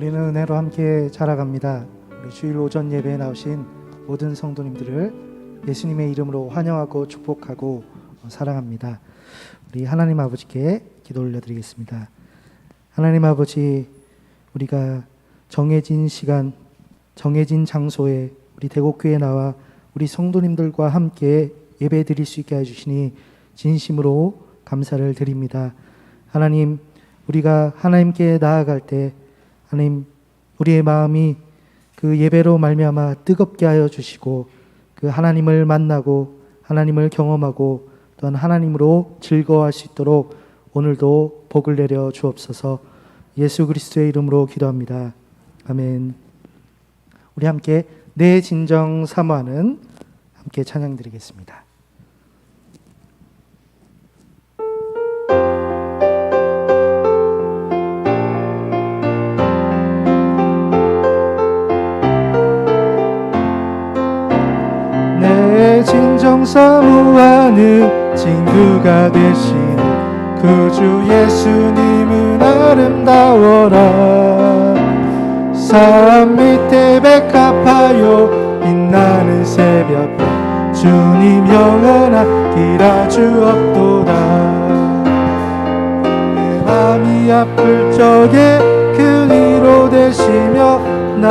우리는 은혜로 함께 자라갑니다. 우리 주일 오전 예배에 나오신 모든 성도님들을 예수님의 이름으로 환영하고 축복하고 사랑합니다. 우리 하나님 아버지께 기도 올려드리겠습니다. 하나님 아버지, 우리가 정해진 시간, 정해진 장소에 우리 대곡교회에 나와 우리 성도님들과 함께 예배 드릴 수 있게 해주시니 진심으로 감사를 드립니다. 하나님, 우리가 하나님께 나아갈 때 하나님, 우리의 마음이 그 예배로 말미암아 뜨겁게 하여 주시고 그 하나님을 만나고 하나님을 경험하고 또한 하나님으로 즐거워할 수 있도록 오늘도 복을 내려 주옵소서. 예수 그리스도의 이름으로 기도합니다. 아멘. 우리 함께 내 진정 사모하는 함께 찬양 드리겠습니다. 내 진정 사모하는 친구가 되시는 구주 예수님은 아름다워라. 산 밑에 백합하여 빛나는 새벽 주님 영원하기라 주옵도다. 내 맘이 아플 적에 그 위로 되시며 나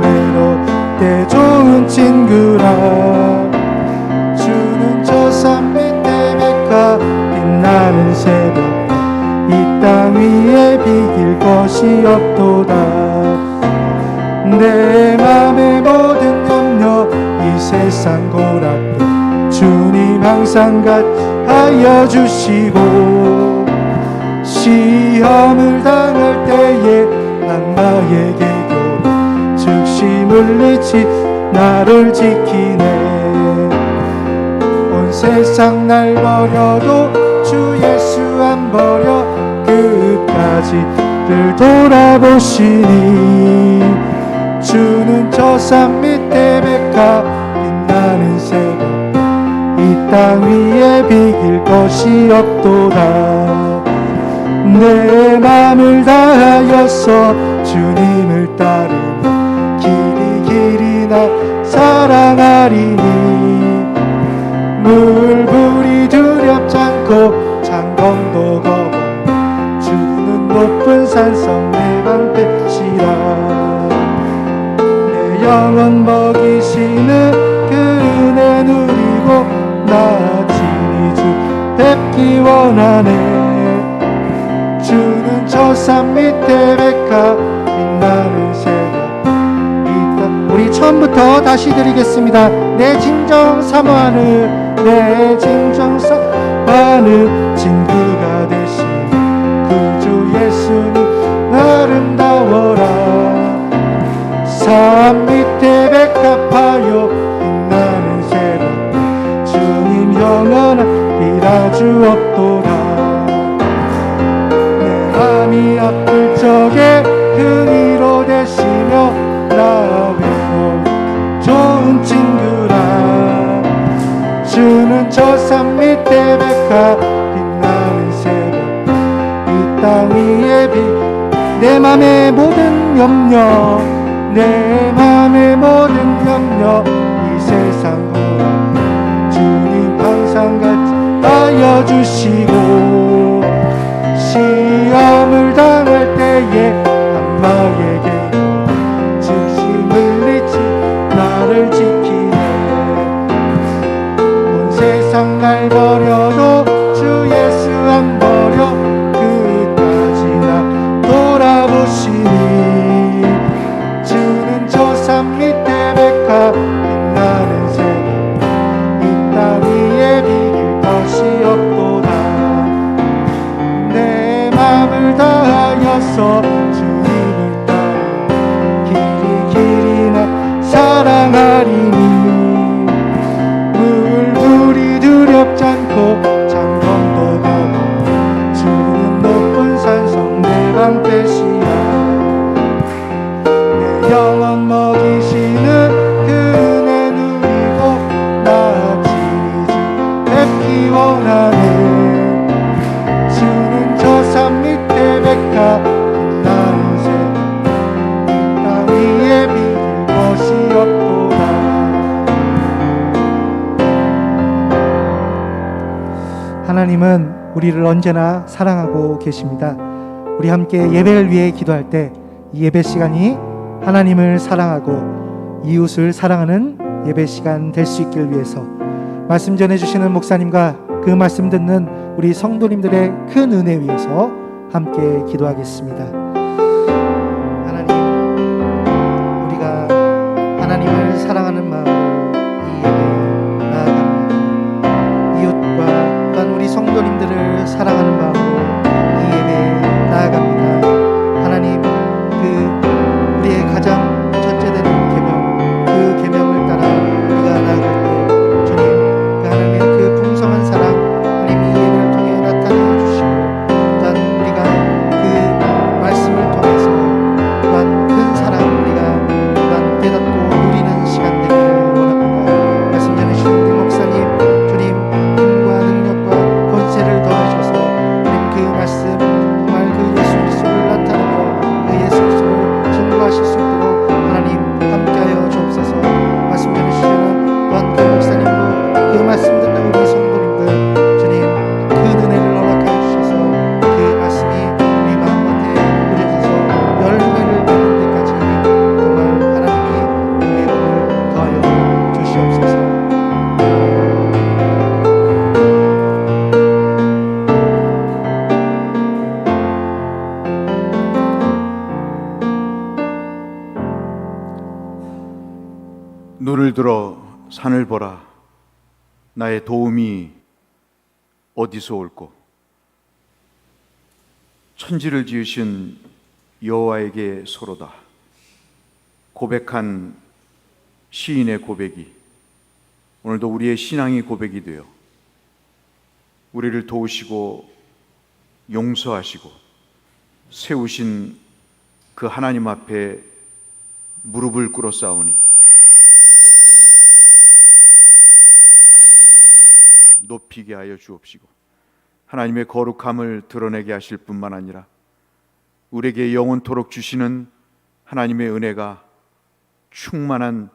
외로울 때 좋은 친구라. 주는 저 산 밑에 백합 빛나는 새벽 이 땅 위에 비길 것이 없도다. 내 맘의 모든 염려 이 세상 고락도 주님 항상 같이 하여 주시고 시험을 당할 때에 악마에게 교로 즉시 물리치 나를 지키네. 온 세상 날 버려도 주 예수 안 버려 끝까지를 돌아보시니 주는 저 산 밑에 백합 빛나는 새벽 이 땅 위에 비길 것이 없도다. 내 맘을 다하여서 주님을 따르며 길이 나 사랑하리니 물불이 두렵지 않고 장검도 거부 주는 높은 산성 내 방패시라. 내 영혼 먹이시는 그 은혜 누리고 나 친히 주 뵙기 원하네. 주는 저 산 밑에 백합 빛나는 새벽 우리 처음부터 다시 드리겠습니다. 내 진정 사모하는 내 진정 사모하는 친구가 되신 구주 예수님 아름다워라. 산 밑에 백합하여 빛나는 새벽 주님 영원하리라 주옵도다. 내 맘이 아플 적에 그 위로 되시며 나 외로울 좋은 친구라. 주는 저 산 밑에 백합 빛나는 새벽 이 땅 위에 내 맘의 모든 염려 내 맘의 모든 염려 이 세상 고난 주님 항상 같이 하여 주시고 시험을 당할 때에 악마에게 즉시 물리치 나를 지키네. 온 세상 날 버려도 주 예수 안 버려 끝까지 나 돌아보시니 주는 저 산 밑에 백합 빛나는 새벽 이 땅 위에 비길 것이 없도다. 하나님은 우리를 언제나 사랑하고 계십니다. 우리 함께 예배를 위해 기도할 때 이 예배 시간이 하나님을 사랑하고 이웃을 사랑하는 예배 시간 될 수 있길 위해서 말씀 전해주시는 목사님과 그 말씀 듣는 우리 성도님들의 큰 은혜 위해서 함께 기도하겠습니다. 하나님, 우리가 하나님을 사랑하는 마음으로 이 예배 나아갑니다. 이웃과 또한 우리 성도님들을 사랑하는 마음으로 이 예배 나아갑니다. 하나님, 우리의 가장 첫째 되는 계명, 그 계명을 따라 우리가 나아갈 때 주님, 그 하나님의 그 풍성한 사랑 하나님 이 예배를 통해 나타내 주시고 또한 우리가 그 말씀을 통해서 또한 큰 사랑 우리가 또한 깨닫고 누리는 시간 되기를 원합니다. 말씀 전해주신 우리 목사님, 주님 힘과 능력과 권세를 더하셔서 주님 그 말씀 정말 그 예수 그리스도를 나타내며 그 예수 그리스도를 증거하실 수 있도록 하나님 함께하여 주옵소서. 말씀 전해주시는 또한 그 목사님도 그 말씀 듣는 우리 성도님들 주님 큰 은혜를 허락하여 주셔서 그 말씀이 우리 마음밭에 뿌려져서 열매를 맺는 데까지 정말 하나님이 우리의 복을 더하여 주시옵소서. 눈을 들어 산을 보라. 나의 도움이 어디서 올꼬? 천지를 지으신 여호와에게 소로다. 고백한 시인의 고백이 오늘도 우리의 신앙이 고백이 되어 우리를 도우시고 용서하시고 세우신 그 하나님 앞에 무릎을 꿇어 싸우니 높이게 하여 주옵시고 하나님의 거룩함을 드러내게 하실 뿐만 아니라 우리에게 영원토록 주시는 하나님의 은혜가 충만한,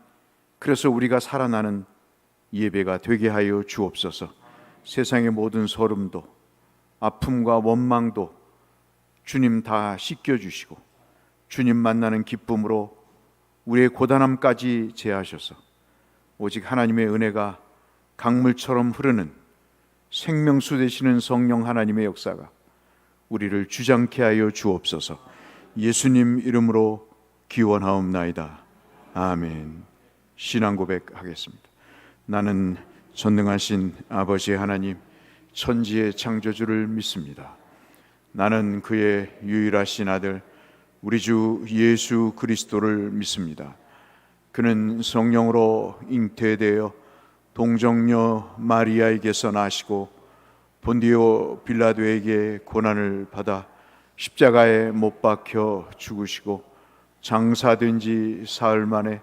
그래서 우리가 살아나는 예배가 되게 하여 주옵소서. 세상의 모든 서름도 아픔과 원망도 주님 다 씻겨주시고 주님 만나는 기쁨으로 우리의 고단함까지 제하셔서 오직 하나님의 은혜가 강물처럼 흐르는 생명수 되시는 성령 하나님의 역사가 우리를 주장케 하여 주옵소서. 예수님 이름으로 기원하옵나이다. 아멘. 신앙 고백하겠습니다. 나는 전능하신 아버지 하나님, 천지의 창조주를 믿습니다. 나는 그의 유일하신 아들 우리 주 예수 그리스도를 믿습니다. 그는 성령으로 잉태되어 동정녀 마리아에게서 나시고 본디오 빌라도에게 고난을 받아 십자가에 못 박혀 죽으시고 장사된 지 사흘 만에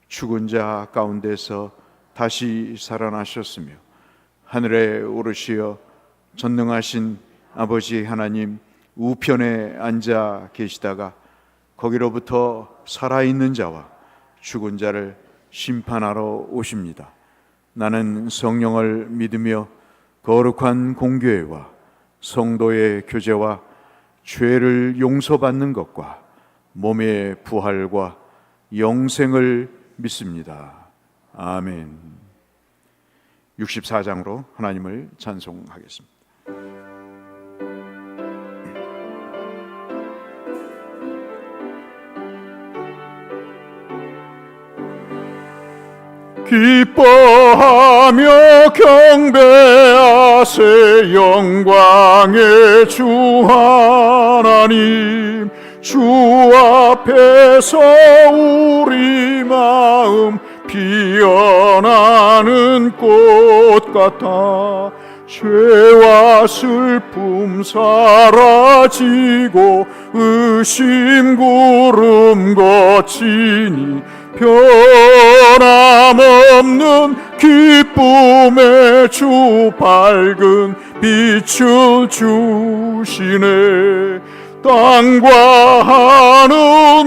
죽은 자 가운데서 다시 살아나셨으며 하늘에 오르시어 전능하신 아버지 하나님 우편에 앉아 계시다가 거기로부터 살아있는 자와 죽은 자를 심판하러 오십니다. 나는 성령을 믿으며 거룩한 공교회와 성도의 교제와 죄를 용서받는 것과 몸의 부활과 영생을 믿습니다. 아멘. 64장으로 하나님을 찬송하겠습니다. 기뻐하며 경배하세 영광의 주 하나님. 주 앞에서 우리 마음 피어나는 꽃 같아 죄와 슬픔 사라지고 의심 구름 거치니 변함없는 기쁨의 주 밝은 빛을 주시네. 땅과 하늘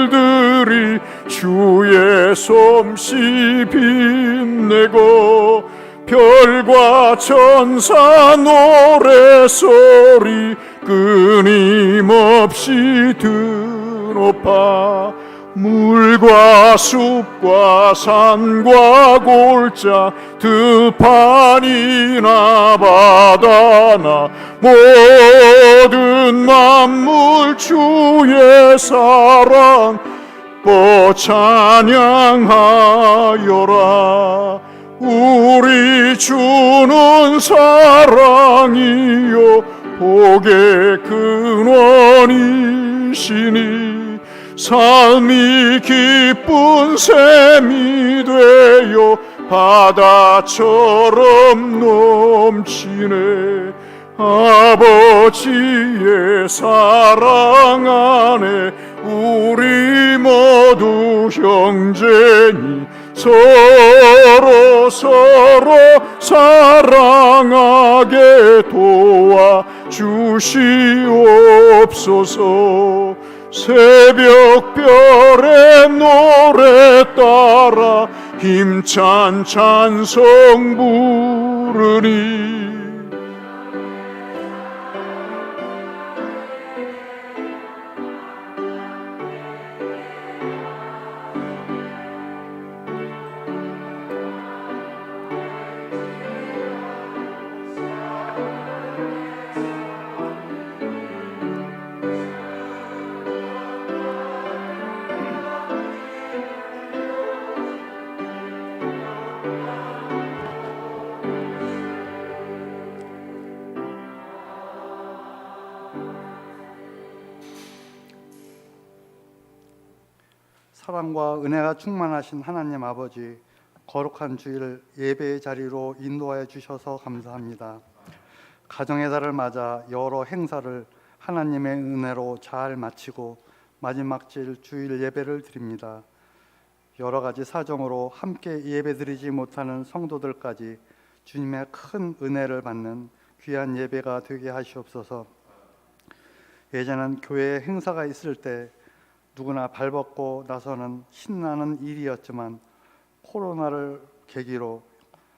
만물들이 주의 솜씨 빛내고 별과 천사 노래소리 끊임없이 드높아 물과 숲과 산과 골짜 들판이나 바다나 모든 만물 주의 사랑 播 찬양하여라. 우리 주는 사랑이요 복의 근원이시니 삶이 기쁜 샘이 되어 바다처럼 넘치네. 아버지의 사랑 안에 우리 모두 형제니 서로 사랑하게 도와주시옵소서. 새벽별의 노래 따라 힘찬 찬송 부르니 사랑과 은혜가 충만하신 하나님 아버지, 거룩한 주일 예배의 자리로 인도하여 주셔서 감사합니다. 가정의 달을 맞아 여러 행사를 하나님의 은혜로 잘 마치고 마지막 주일 예배를 드립니다. 여러 가지 사정으로 함께 예배드리지 못하는 성도들까지 주님의 큰 은혜를 받는 귀한 예배가 되게 하시옵소서. 예전엔 교회에 행사가 있을 때 누구나 발벗고 나서는 신나는 일이었지만 코로나를 계기로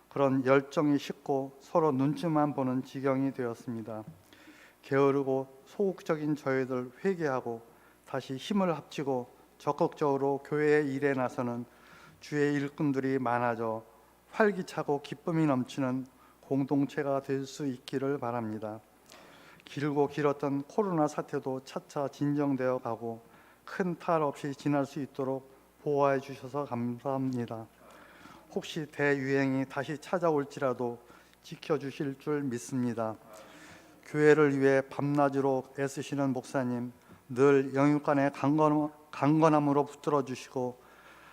그런 열정이 식고 서로 눈치만 보는 지경이 되었습니다. 게으르고 소극적인 저희들 회개하고 다시 힘을 합치고 적극적으로 교회의 일에 나서는 주의 일꾼들이 많아져 활기차고 기쁨이 넘치는 공동체가 될 수 있기를 바랍니다. 길고 길었던 코로나 사태도 차차 진정되어 가고 큰 탈 없이 지날 수 있도록 보호해 주셔서 감사합니다. 혹시 대유행이 다시 찾아올지라도 지켜주실 줄 믿습니다. 교회를 위해 밤낮으로 애쓰시는 목사님, 늘 영육간의 강건함으로 붙들어 주시고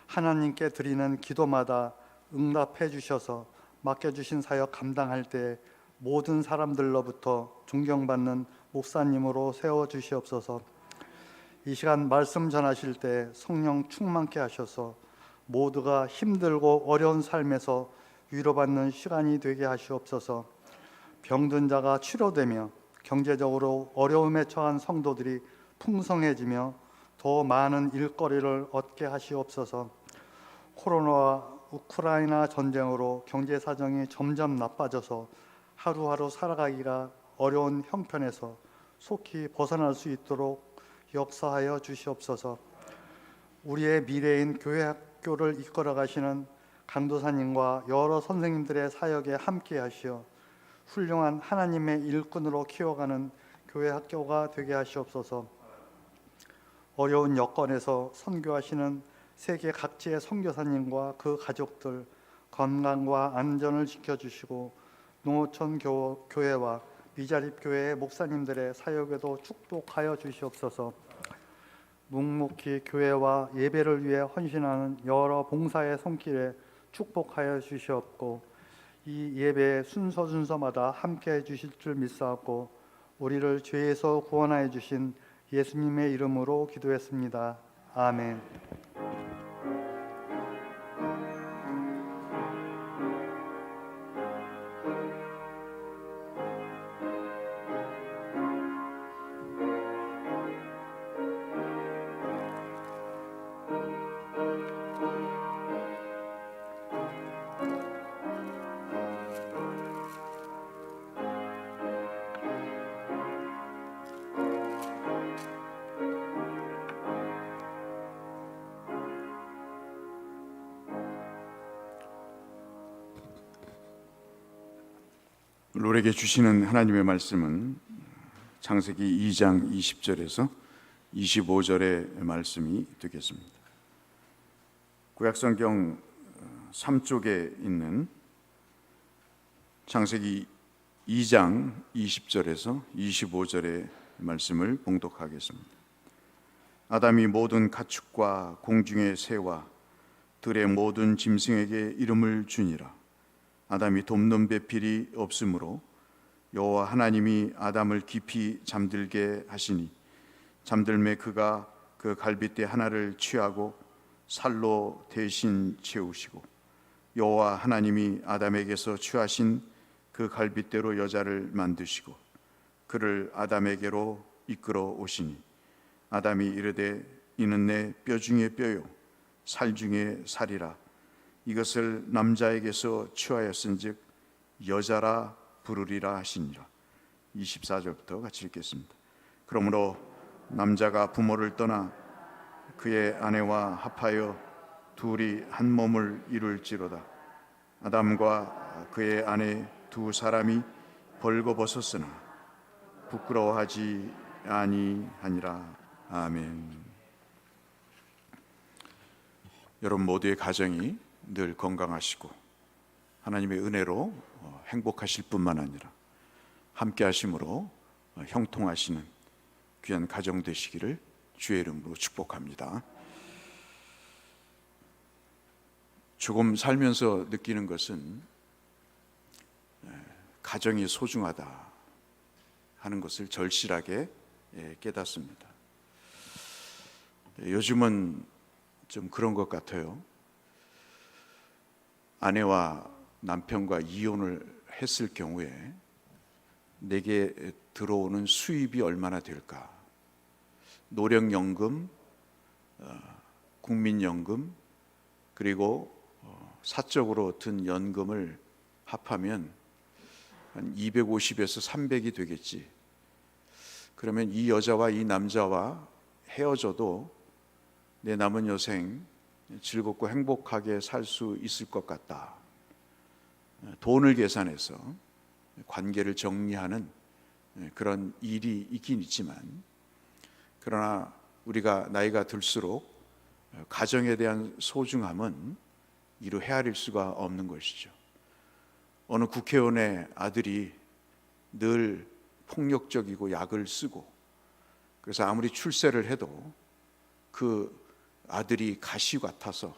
하나님께 드리는 기도마다 응답해 주셔서 맡겨주신 사역 감당할 때 모든 사람들로부터 존경받는 목사님으로 세워주시옵소서. 이 시간 말씀 전하실 때 성령 충만케 하셔서 모두가 힘들고 어려운 삶에서 위로받는 시간이 되게 하시옵소서. 병든 자가 치료되며 경제적으로 어려움에 처한 성도들이 풍성해지며 더 많은 일거리를 얻게 하시옵소서. 코로나와 우크라이나 전쟁으로 경제 사정이 점점 나빠져서 하루하루 살아가기가 어려운 형편에서 속히 벗어날 수 있도록 역사하여 주시옵소서. 우리의 미래인 교회 학교를 이끌어 가시는 강도사님과 여러 선생님들의 사역에 함께 하시어 훌륭한 하나님의 일꾼으로 키워가는 교회 학교가 되게 하시옵소서. 어려운 여건에서 선교하시는 세계 각지의 선교사님과 그 가족들 건강과 안전을 지켜주시고 농어촌 교회와 미자립 교회의 목사님들의 사역에도 축복하여 주시옵소서. 묵묵히 교회와 예배를 위해 헌신하는 여러 봉사의 손길에 축복하여 주시옵고 이 예배의 순서마다 함께해 주실 줄 믿사옵고 우리를 죄에서 구원하여 주신 예수님의 이름으로 기도했습니다. 아멘. 우리에게 주시는 하나님의 말씀은 창세기 2장 20절에서 25절의 말씀이 되겠습니다. 구약성경 3쪽에 있는 창세기 2장 20절에서 25절의 말씀을 봉독하겠습니다. 아담이 모든 가축과 공중의 새와 들의 모든 짐승에게 이름을 주니라. 아담이 돕는 배필이 없으므로 여호와 하나님이 아담을 깊이 잠들게 하시니 잠들매 그가 그 갈빗대 하나를 취하고 살로 대신 채우시고 여호와 하나님이 아담에게서 취하신 그 갈빗대로 여자를 만드시고 그를 아담에게로 이끌어 오시니 아담이 이르되 이는 내 뼈 중에 뼈요 살 중에 살이라 이것을 남자에게서 취하였은즉 여자라 부르리라 하시니라. 24절부터 같이 읽겠습니다. 그러므로 남자가 부모를 떠나 그의 아내와 합하여 둘이 한 몸을 이룰지로다. 아담과 그의 아내 두 사람이 벌거벗었으나 부끄러워하지 아니하니라. 아멘. 여러분 모두의 가정이 늘 건강하시고 하나님의 은혜로 행복하실 뿐만 아니라 함께 하심으로 형통하시는 귀한 가정 되시기를 주의 이름으로 축복합니다. 조금 살면서 느끼는 것은 가정이 소중하다 하는 것을 절실하게 깨닫습니다. 요즘은 좀 그런 것 같아요. 아내와 남편과 이혼을 했을 경우에 내게 들어오는 수입이 얼마나 될까? 노령연금, 국민연금, 그리고 사적으로 든 연금을 합하면 한 250에서 300이 되겠지. 그러면 이 여자와 이 남자와 헤어져도 내 남은 여생 즐겁고 행복하게 살 수 있을 것 같다. 돈을 계산해서 관계를 정리하는 그런 일이 있긴 있지만, 그러나 우리가 나이가 들수록 가정에 대한 소중함은 이루 헤아릴 수가 없는 것이죠. 어느 국회의원의 아들이 늘 폭력적이고 약을 쓰고, 그래서 아무리 출세를 해도 그 아들이 가시 같아서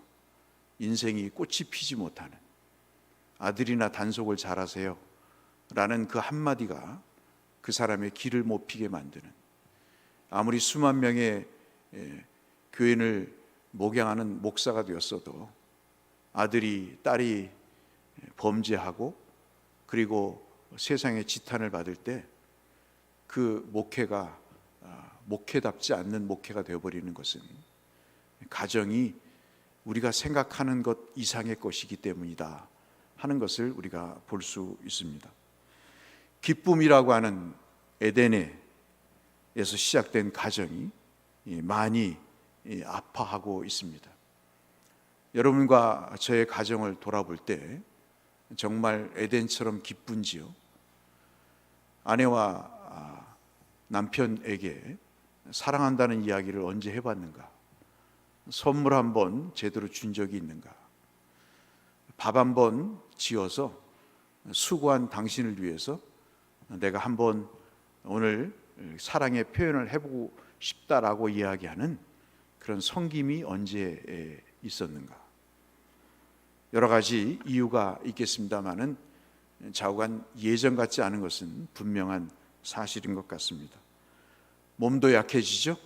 인생이 꽃이 피지 못하는, 아들이나 단속을 잘하세요 라는 그 한마디가 그 사람의 길을 못 피게 만드는, 아무리 수만 명의 교인을 목양하는 목사가 되었어도 아들이 딸이 범죄하고 그리고 세상의 지탄을 받을 때 그 목회가 목회답지 않는 목회가 되어버리는 것은 가정이 우리가 생각하는 것 이상의 것이기 때문이다 하는 것을 우리가 볼 수 있습니다. 기쁨이라고 하는 에덴에서 시작된 가정이 많이 아파하고 있습니다. 여러분과 저의 가정을 돌아볼 때 정말 에덴처럼 기쁜지요? 아내와 남편에게 사랑한다는 이야기를 언제 해봤는가? 선물 한번 제대로 준 적이 있는가? 밥 한번 지어서 수고한 당신을 위해서 내가 한번 오늘 사랑의 표현을 해보고 싶다라고 이야기하는 그런 성김이 언제 있었는가? 여러 가지 이유가 있겠습니다만은 좌우간 예전 같지 않은 것은 분명한 사실인 것 같습니다. 몸도 약해지죠.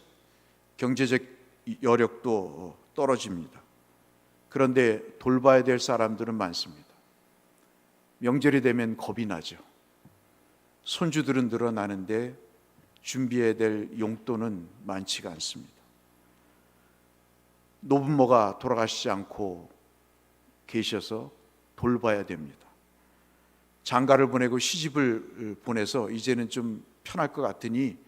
경제적 여력도 떨어집니다. 그런데 돌봐야 될 사람들은 많습니다. 명절이 되면 겁이 나죠. 손주들은 늘어나는데 준비해야 될 용돈은 많지가 않습니다. 노부모가 돌아가시지 않고 계셔서 돌봐야 됩니다. 장가를 보내고 시집을 보내서 이제는 좀 편할 것 같으니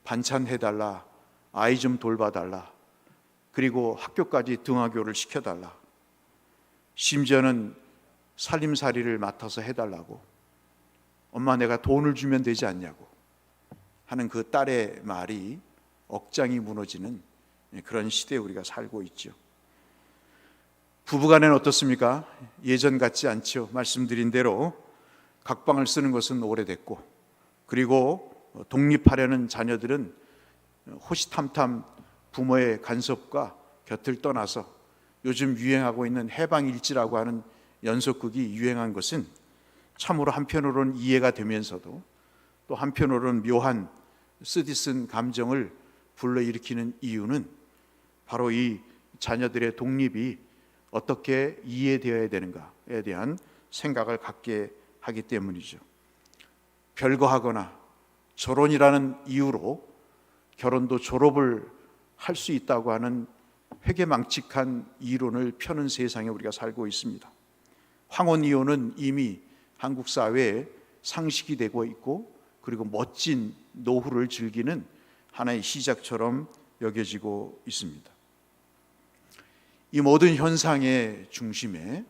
반찬 해달라, 아이 좀 돌봐달라, 그리고 학교까지 등하교를 시켜달라, 심지어는 살림살이를 맡아서 해달라고 엄마 내가 돈을 주면 되지 않냐고 하는 그 딸의 말이 억장이 무너지는 그런 시대에 우리가 살고 있죠. 부부간에는 어떻습니까? 예전 같지 않죠. 말씀드린 대로 각방을 쓰는 것은 오래됐고, 그리고 독립하려는 자녀들은 호시탐탐 부모의 간섭과 곁을 떠나서 요즘 유행하고 있는 해방일지라고 하는 연속극이 유행한 것은 참으로 한편으로는 이해가 되면서도 또 한편으로는 묘한 쓰디쓴 감정을 불러일으키는 이유는 바로 이 자녀들의 독립이 어떻게 이해되어야 되는가에 대한 생각을 갖게 하기 때문이죠. 별거하거나 결혼이라는 이유로 결혼도 졸업을 할 수 있다고 하는 회개망측한 이론을 펴는 세상에 우리가 살고 있습니다. 황혼 이혼은 이미 한국 사회에 상식이 되고 있고, 그리고 멋진 노후를 즐기는 하나의 시작처럼 여겨지고 있습니다. 이 모든 현상의 중심에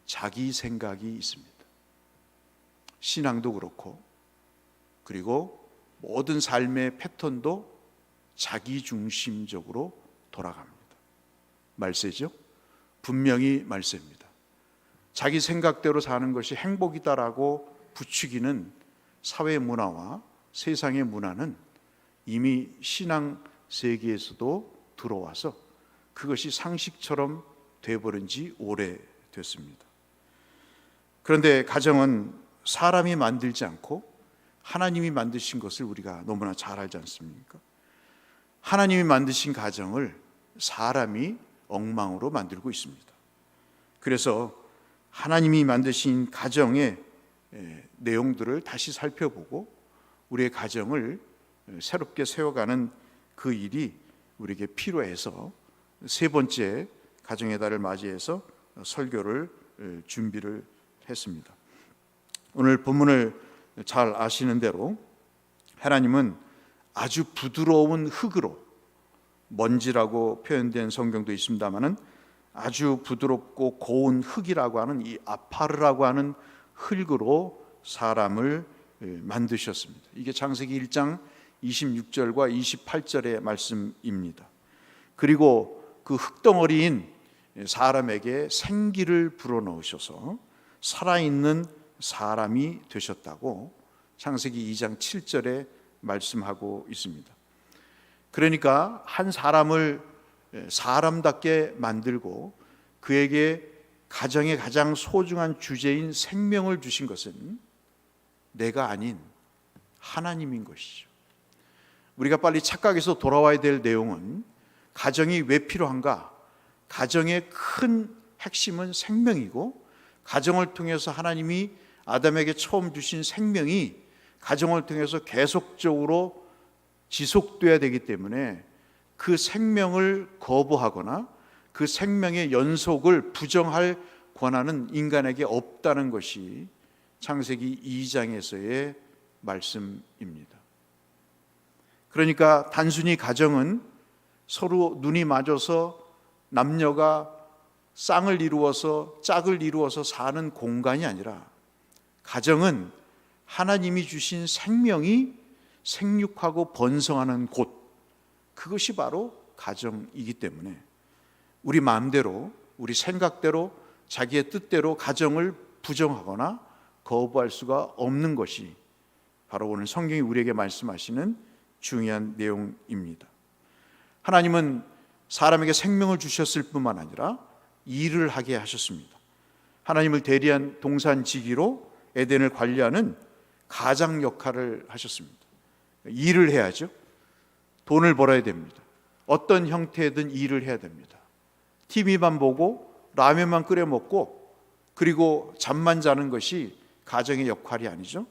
자기 생각이 있습니다. 신앙도 그렇고, 그리고 모든 삶의 패턴도 자기 중심적으로 돌아갑니다. 말세죠? 분명히 말세입니다. 자기 생각대로 사는 것이 행복이다라고 부추기는 사회 문화와 세상의 문화는 이미 신앙 세계에서도 들어와서 그것이 상식처럼 되어버린 지 오래됐습니다. 그런데 가정은 사람이 만들지 않고 하나님이 만드신 것을 우리가 너무나 잘 알지 않습니까? 하나님이 만드신 가정을 사람이 엉망으로 만들고 있습니다. 그래서 하나님이 만드신 가정의 내용들을 다시 살펴보고 우리의 가정을 새롭게 세워가는 그 일이 우리에게 필요해서 세 번째 가정의 달을 맞이해서 설교를 준비를 했습니다. 오늘 본문을 잘 아시는 대로 하나님은 아주 부드러운 흙으로, 먼지라고 표현된 성경도 있습니다만은 아주 부드럽고 고운 흙이라고 하는 이 아파르라고 하는 흙으로 사람을 만드셨습니다. 이게 창세기 1장 26절과 28절의 말씀입니다. 그리고 그 흙덩어리인 사람에게 생기를 불어넣으셔서 살아있는 사람이 되셨다고 창세기 2장 7절에 말씀하고 있습니다. 그러니까 한 사람을 사람답게 만들고 그에게 가정의 가장 소중한 주제인 생명을 주신 것은 내가 아닌 하나님인 것이죠. 우리가 빨리 착각해서 돌아와야 될 내용은 가정이 왜 필요한가? 가정의 큰 핵심은 생명이고, 가정을 통해서 하나님이 아담에게 처음 주신 생명이 가정을 통해서 계속적으로 지속돼야 되기 때문에 그 생명을 거부하거나 그 생명의 연속을 부정할 권한은 인간에게 없다는 것이 창세기 2장에서의 말씀입니다. 그러니까 단순히 가정은 서로 눈이 맞아서 남녀가 쌍을 이루어서 짝을 이루어서 사는 공간이 아니라, 가정은 하나님이 주신 생명이 생육하고 번성하는 곳, 그것이 바로 가정이기 때문에 우리 마음대로, 우리 생각대로, 자기의 뜻대로 가정을 부정하거나 거부할 수가 없는 것이 바로 오늘 성경이 우리에게 말씀하시는 중요한 내용입니다. 하나님은 사람에게 생명을 주셨을 뿐만 아니라 일을 하게 하셨습니다. 하나님을 대리한 동산지기로 에덴을 관리하는 가장 역할을 하셨습니다. 일을 해야죠. 돈을 벌어야 됩니다. 어떤 형태든 일을 해야 됩니다. TV만 보고 라면만 끓여 먹고 그리고 잠만 자는 것이 가정의 역할이 아니죠.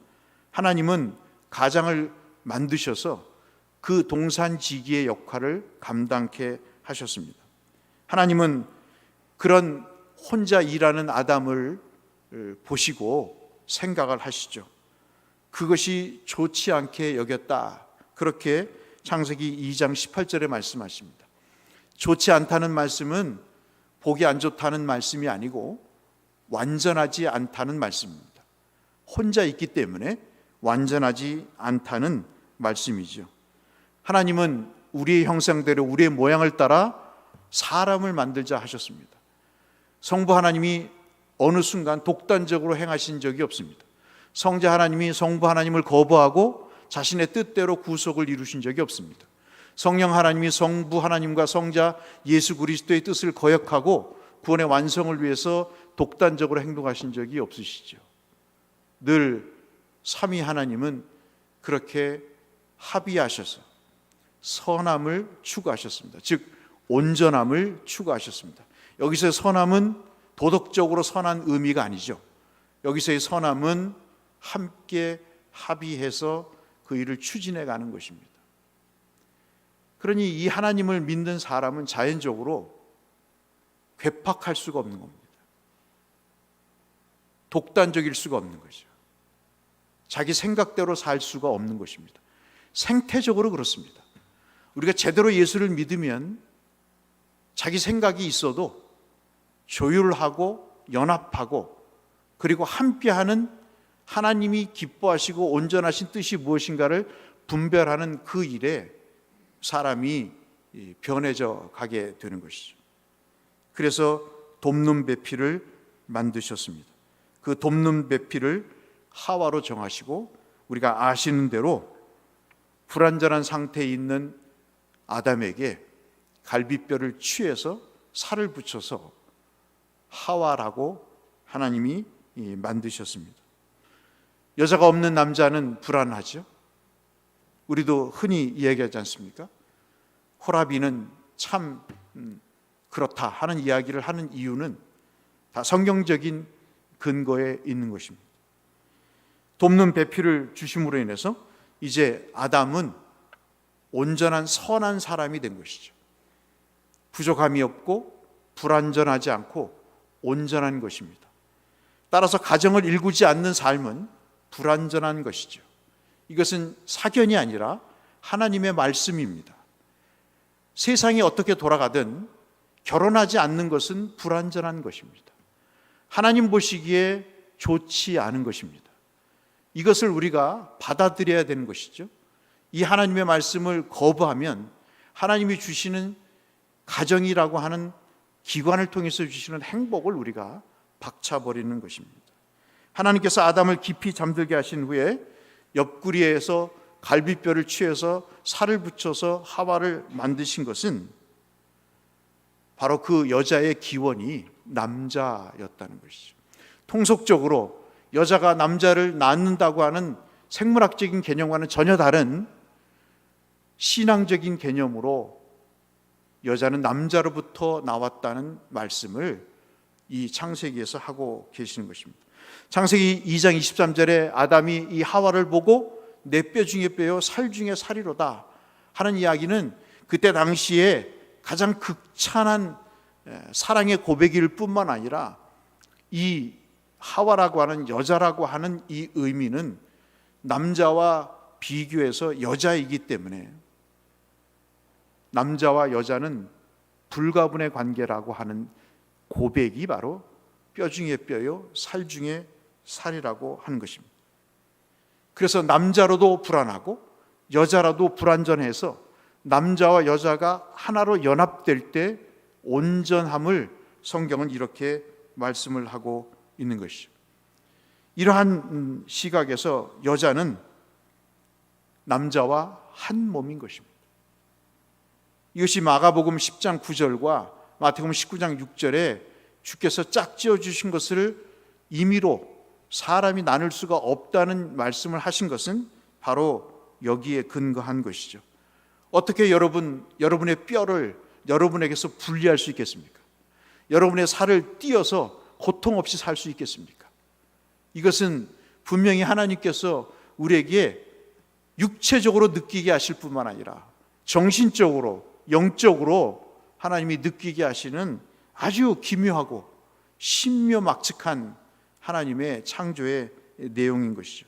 하나님은 가장을 만드셔서 그 동산지기의 역할을 감당케 하셨습니다. 하나님은 그런 혼자 일하는 아담을 보시고 생각을 하시죠. 그것이 좋지 않게 여겼다. 그렇게 창세기 2장 18절에 말씀하십니다. 좋지 않다는 말씀은 보기 안 좋다는 말씀이 아니고 완전하지 않다는 말씀입니다. 혼자 있기 때문에 완전하지 않다는 말씀이죠. 하나님은 우리의 형상대로 우리의 모양을 따라 사람을 만들자 하셨습니다. 성부 하나님이 어느 순간 독단적으로 행하신 적이 없습니다. 성자 하나님이 성부 하나님을 거부하고 자신의 뜻대로 구속을 이루신 적이 없습니다. 성령 하나님이 성부 하나님과 성자 예수 그리스도의 뜻을 거역하고 구원의 완성을 위해서 독단적으로 행동하신 적이 없으시죠. 늘 삼위 하나님은 그렇게 합의하셔서 선함을 추구하셨습니다. 즉 온전함을 추구하셨습니다. 여기서의 선함은 도덕적으로 선한 의미가 아니죠. 여기서의 선함은 함께 합의해서 그 일을 추진해 가는 것입니다. 그러니 이 하나님을 믿는 사람은 자연적으로 괴팍할 수가 없는 겁니다. 독단적일 수가 없는 거죠. 자기 생각대로 살 수가 없는 것입니다. 생태적으로 그렇습니다. 우리가 제대로 예수를 믿으면 자기 생각이 있어도 조율하고 연합하고 그리고 함께하는 하나님이 기뻐하시고 온전하신 뜻이 무엇인가를 분별하는 그 일에 사람이 변해져 가게 되는 것이죠. 그래서 돕는 배필을 만드셨습니다. 그 돕는 배필을 하와로 정하시고 우리가 아시는 대로 불완전한 상태에 있는 아담에게 갈비뼈를 취해서 살을 붙여서 하와라고 하나님이 만드셨습니다. 여자가 없는 남자는 불안하죠. 우리도 흔히 이야기하지 않습니까? 호라비는 참 그렇다 하는 이야기를 하는 이유는 다 성경적인 근거에 있는 것입니다. 돕는 배필을 주심으로 인해서 이제 아담은 온전한 선한 사람이 된 것이죠. 부족함이 없고 불완전하지 않고 온전한 것입니다. 따라서 가정을 일구지 않는 삶은 불완전한 것이죠. 이것은 사견이 아니라 하나님의 말씀입니다. 세상이 어떻게 돌아가든 결혼하지 않는 것은 불완전한 것입니다. 하나님 보시기에 좋지 않은 것입니다. 이것을 우리가 받아들여야 되는 것이죠. 이 하나님의 말씀을 거부하면 하나님이 주시는 가정이라고 하는 기관을 통해서 주시는 행복을 우리가 박차버리는 것입니다. 하나님께서 아담을 깊이 잠들게 하신 후에 옆구리에서 갈비뼈를 취해서 살을 붙여서 하와를 만드신 것은 바로 그 여자의 기원이 남자였다는 것이죠. 통속적으로 여자가 남자를 낳는다고 하는 생물학적인 개념과는 전혀 다른 신앙적인 개념으로 여자는 남자로부터 나왔다는 말씀을 이 창세기에서 하고 계시는 것입니다. 창세기 2장 23절에 아담이 이 하와를 보고 내 뼈 중에 뼈요 살 중에 살이로다 하는 이야기는 그때 당시에 가장 극찬한 사랑의 고백일 뿐만 아니라 이 하와라고 하는 여자라고 하는 이 의미는 남자와 비교해서 여자이기 때문에 남자와 여자는 불가분의 관계라고 하는 고백이 바로 뼈 중에 뼈요 살 중에 살이라고 하는 것입니다. 그래서 남자로도 불안하고 여자라도 불완전해서 남자와 여자가 하나로 연합될 때 온전함을 성경은 이렇게 말씀을 하고 있는 것이죠. 이러한 시각에서 여자는 남자와 한 몸인 것입니다. 이것이 마가복음 10장 9절과 마태복음 19장 6절에 주께서 짝지어 주신 것을 임의로 사람이 나눌 수가 없다는 말씀을 하신 것은 바로 여기에 근거한 것이죠. 어떻게 여러분의 뼈를 여러분에게서 분리할 수 있겠습니까? 여러분의 살을 띄어서 고통 없이 살 수 있겠습니까? 이것은 분명히 하나님께서 우리에게 육체적으로 느끼게 하실 뿐만 아니라 정신적으로 영적으로 하나님이 느끼게 하시는 아주 기묘하고 신묘막측한 하나님의 창조의 내용인 것이죠.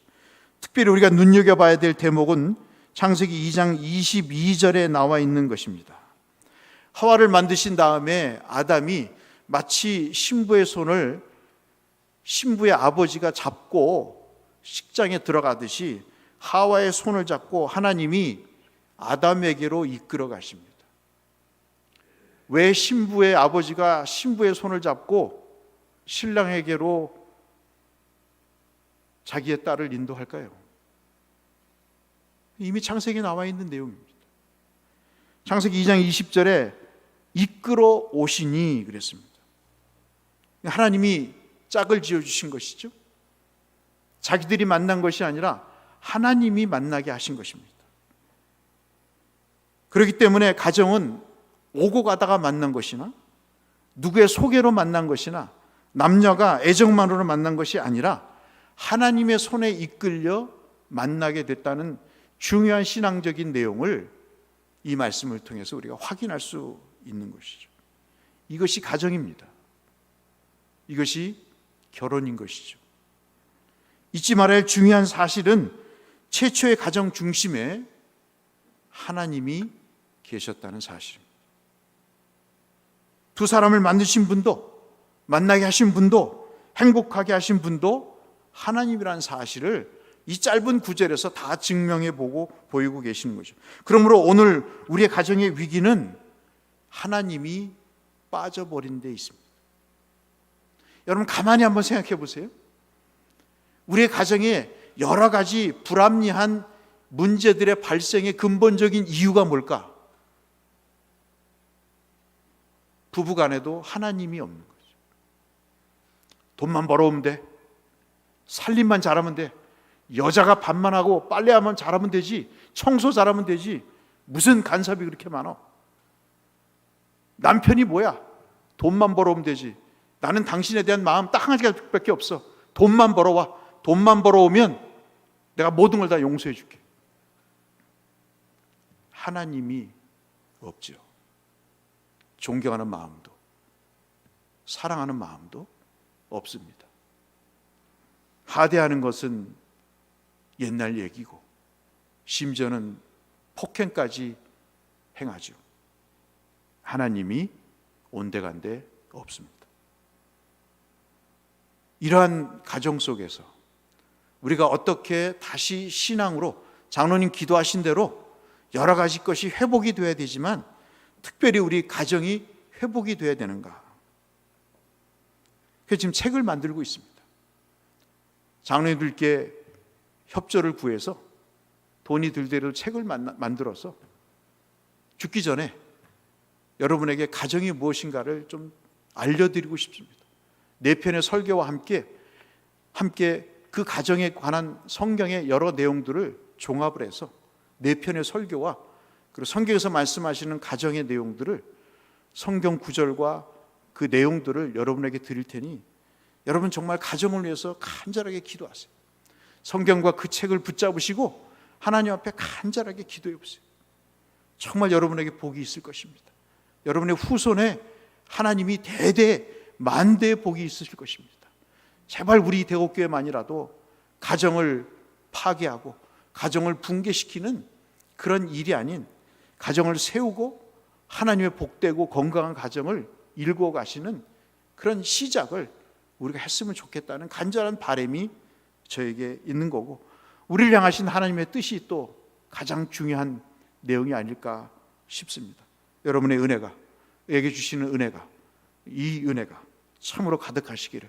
특별히 우리가 눈여겨봐야 될 대목은 창세기 2장 22절에 나와 있는 것입니다. 하와를 만드신 다음에 아담이 마치 신부의 손을 신부의 아버지가 잡고 식장에 들어가듯이 하와의 손을 잡고 하나님이 아담에게로 이끌어 가십니다. 왜 신부의 아버지가 신부의 손을 잡고 신랑에게로 자기의 딸을 인도할까요? 이미 창세기에 나와 있는 내용입니다. 창세기 2장 20절에 이끌어 오시니 그랬습니다. 하나님이 짝을 지어주신 것이죠. 자기들이 만난 것이 아니라 하나님이 만나게 하신 것입니다. 그렇기 때문에 가정은 오고 가다가 만난 것이나 누구의 소개로 만난 것이나 남녀가 애정만으로 만난 것이 아니라 하나님의 손에 이끌려 만나게 됐다는 중요한 신앙적인 내용을 이 말씀을 통해서 우리가 확인할 수 있는 것이죠. 이것이 가정입니다. 이것이 결혼인 것이죠. 잊지 말아야 할 중요한 사실은 최초의 가정 중심에 하나님이 계셨다는 사실입니다. 두 사람을 만드신 분도, 만나게 하신 분도, 행복하게 하신 분도 하나님이라는 사실을 이 짧은 구절에서 다 증명해 보이고 계시는 거죠. 그러므로 오늘 우리의 가정의 위기는 하나님이 빠져버린 데 있습니다. 여러분 가만히 한번 생각해 보세요. 우리의 가정에 여러 가지 불합리한 문제들의 발생의 근본적인 이유가 뭘까? 부부간에도 하나님이 없는 거죠. 돈만 벌어오면 돼. 살림만 잘하면 돼. 여자가 밥만 하고 빨래하면 잘하면 되지. 청소 잘하면 되지. 무슨 간섭이 그렇게 많아? 남편이 뭐야? 돈만 벌어오면 되지. 나는 당신에 대한 마음 딱 한 가지밖에 없어. 돈만 벌어와. 돈만 벌어오면 내가 모든 걸 다 용서해 줄게. 하나님이 없죠. 존경하는 마음도 사랑하는 마음도 없습니다. 하대하는 것은 옛날 얘기고 심지어는 폭행까지 행하죠. 하나님이 온데간데 없습니다. 이러한 가정 속에서 우리가 어떻게 다시 신앙으로 장로님 기도하신 대로 여러 가지 것이 회복이 되어야 되지만 특별히 우리 가정이 회복이 되어야 되는가? 그래서 지금 책을 만들고 있습니다. 장로님들께 협조를 구해서 돈이 들더라도 책을 만들어서 죽기 전에 여러분에게 가정이 무엇인가를 좀 알려드리고 싶습니다. 4편의 설교와 함께 그 가정에 관한 성경의 여러 내용들을 종합을 해서 4편의 설교와 그리고 성경에서 말씀하시는 가정의 내용들을 성경 구절과 그 내용들을 여러분에게 드릴 테니 여러분 정말 가정을 위해서 간절하게 기도하세요. 성경과 그 책을 붙잡으시고 하나님 앞에 간절하게 기도해 보세요. 정말 여러분에게 복이 있을 것입니다. 여러분의 후손에 하나님이 대대 만대의 복이 있으실 것입니다. 제발 우리 대곡교회만이라도 가정을 파괴하고 가정을 붕괴시키는 그런 일이 아닌 가정을 세우고 하나님의 복되고 건강한 가정을 일구어 가시는 그런 시작을 우리가 했으면 좋겠다는 간절한 바람이 저에게 있는 거고 우리를 향하신 하나님의 뜻이 또 가장 중요한 내용이 아닐까 싶습니다. 여러분의 은혜가, 에게 주시는 은혜가, 이 은혜가 참으로 가득하시기를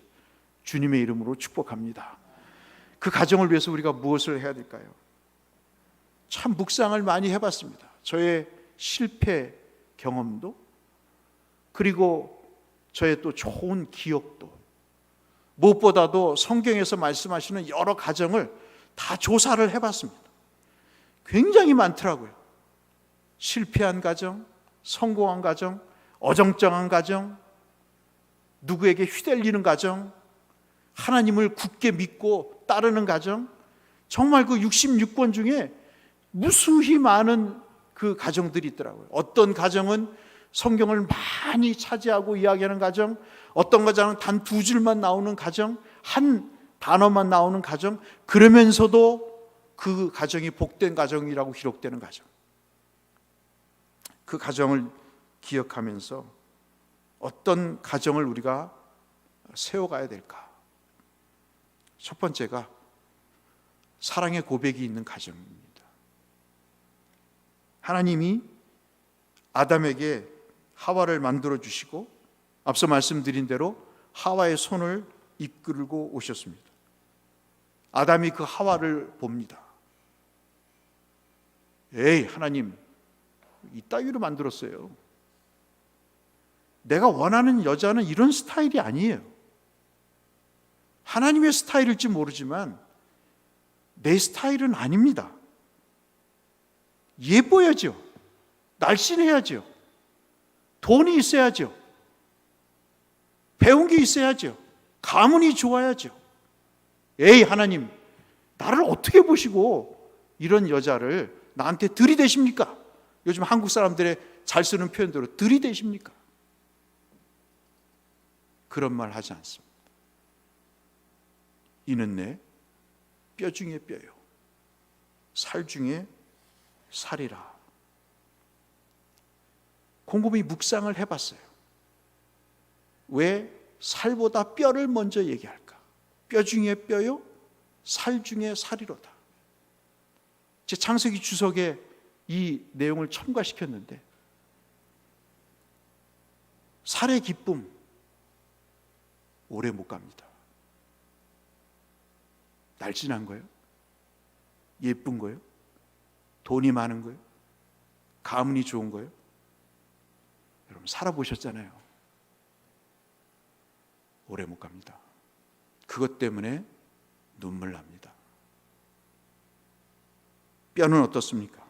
주님의 이름으로 축복합니다. 그 가정을 위해서 우리가 무엇을 해야 될까요? 참 묵상을 많이 해봤습니다. 저의 실패 경험도 그리고 저의 또 좋은 기억도 무엇보다도 성경에서 말씀하시는 여러 가정을 다 조사를 해봤습니다. 굉장히 많더라고요. 실패한 가정, 성공한 가정, 어정쩡한 가정, 누구에게 휘둘리는 가정, 하나님을 굳게 믿고 따르는 가정, 정말 그 66권 중에 무수히 많은 그 가정들이 있더라고요. 어떤 가정은 성경을 많이 차지하고 이야기하는 가정, 어떤 가정은 단 2줄만 나오는 가정, 한 단어만 나오는 가정, 그러면서도 그 가정이 복된 가정이라고 기록되는 가정. 그 가정을 기억하면서 어떤 가정을 우리가 세워가야 될까? 첫 번째가 사랑의 고백이 있는 가정입니다. 하나님이 아담에게 하와를 만들어 주시고 앞서 말씀드린 대로 하와의 손을 이끌고 오셨습니다. 아담이 그 하와를 봅니다. 에이, 하나님, 이따위로 만들었어요. 내가 원하는 여자는 이런 스타일이 아니에요. 하나님의 스타일일지 모르지만 내 스타일은 아닙니다. 예뻐야죠. 날씬해야죠. 돈이 있어야죠. 배운 게 있어야죠. 가문이 좋아야죠. 에이, 하나님, 나를 어떻게 보시고 이런 여자를 나한테 들이대십니까? 요즘 한국 사람들의 잘 쓰는 표현대로 들이대십니까? 그런 말 하지 않습니다. 이는 내 뼈 중에 뼈요, 살 중에 살이라. 곰곰이 묵상을 해봤어요. 왜 살보다 뼈를 먼저 얘기할까? 뼈 중에 뼈요, 살 중에 살이로다. 제 창세기 주석에 이 내용을 첨가시켰는데, 살의 기쁨 오래 못 갑니다. 날씬한 거예요? 예쁜 거예요? 돈이 많은 거예요? 가문이 좋은 거예요? 여러분 살아보셨잖아요. 오래 못 갑니다. 그것 때문에 눈물 납니다. 뼈는 어떻습니까?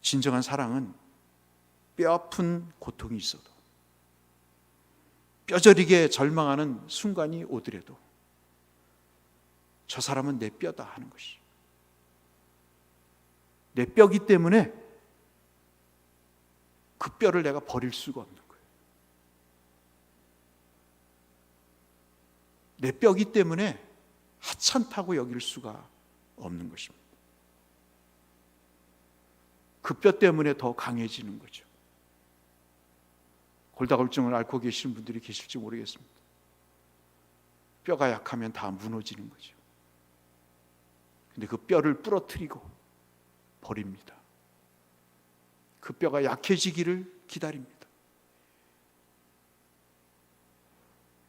진정한 사랑은 뼈아픈 고통이 있어도, 뼈저리게 절망하는 순간이 오더라도 저 사람은 내 뼈다 하는 것이, 내 뼈기 때문에 그 뼈를 내가 버릴 수가 없는 거예요. 내 뼈기 때문에 하찮다고 여길 수가 없는 것입니다. 그 뼈 때문에 더 강해지는 거죠. 골다공증을 앓고 계시는 분들이 계실지 모르겠습니다. 뼈가 약하면 다 무너지는 거죠. 근데 그 뼈를 부러뜨리고 버립니다. 그 뼈가 약해지기를 기다립니다.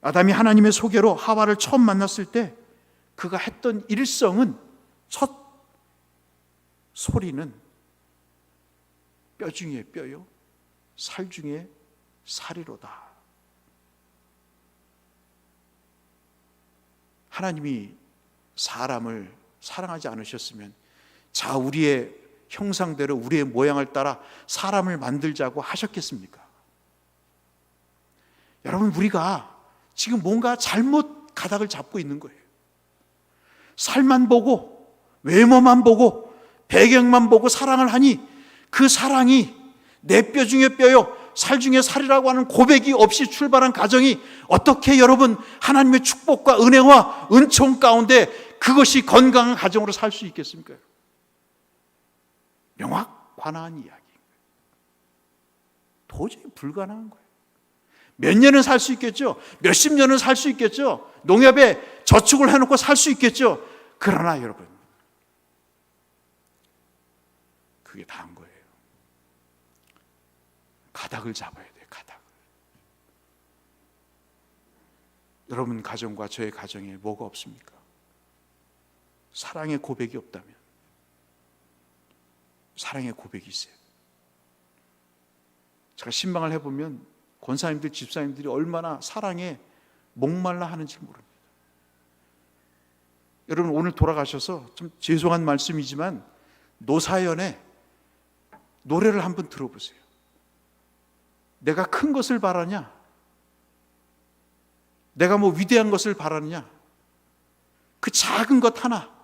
아담이 하나님의 소개로 하와를 처음 만났을 때 그가 했던 일성은, 첫 소리는 뼈 중에 뼈요, 살 중에 살이로다. 하나님이 사람을 사랑하지 않으셨으면 자 우리의 형상대로 우리의 모양을 따라 사람을 만들자고 하셨겠습니까? 여러분, 우리가 지금 뭔가 잘못 가닥을 잡고 있는 거예요. 살만 보고 외모만 보고 배경만 보고 사랑을 하니 그 사랑이 내 뼈 중에 뼈요 살 중에 살이라고 하는 고백이 없이 출발한 가정이 어떻게 여러분 하나님의 축복과 은혜와 은총 가운데 그것이 건강한 가정으로 살 수 있겠습니까? 명확관한 이야기인 거예요. 도저히 불가능한 거예요. 몇 년은 살 수 있겠죠. 몇십 년은 살 수 있겠죠. 농협에 저축을 해놓고 살 수 있겠죠. 그러나 여러분, 그게 다인 거예요. 가닥을 잡아야 돼요. 가닥을. 여러분 가정과 저의 가정에 뭐가 없습니까? 사랑의 고백이 없다면 사랑의 고백이 있어요. 제가 신방을 해보면 권사님들, 집사님들이 얼마나 사랑에 목말라 하는지 모릅니다. 여러분 오늘 돌아가셔서 좀 죄송한 말씀이지만 노사연의 노래를 한번 들어보세요. 내가 큰 것을 바라냐? 내가 뭐 위대한 것을 바라느냐? 그 작은 것 하나,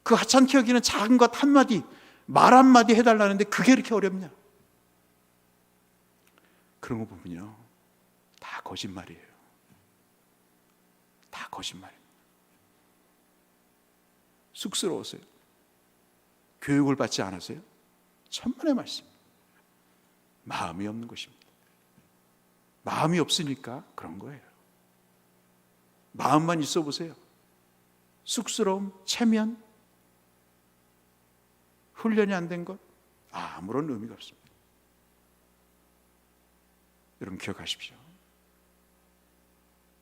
그 하찮게 여기는 작은 것 한마디, 말 한마디 해달라는데 그게 이렇게 어렵냐? 그런 거 보면요, 다 거짓말이에요. 다 거짓말입니다. 쑥스러우세요? 교육을 받지 않으세요? 천만의 말씀. 마음이 없는 것입니다. 마음이 없으니까 그런 거예요. 마음만 있어 보세요. 쑥스러움, 체면, 훈련이 안 된 것, 아무런 의미가 없습니다. 여러분 기억하십시오.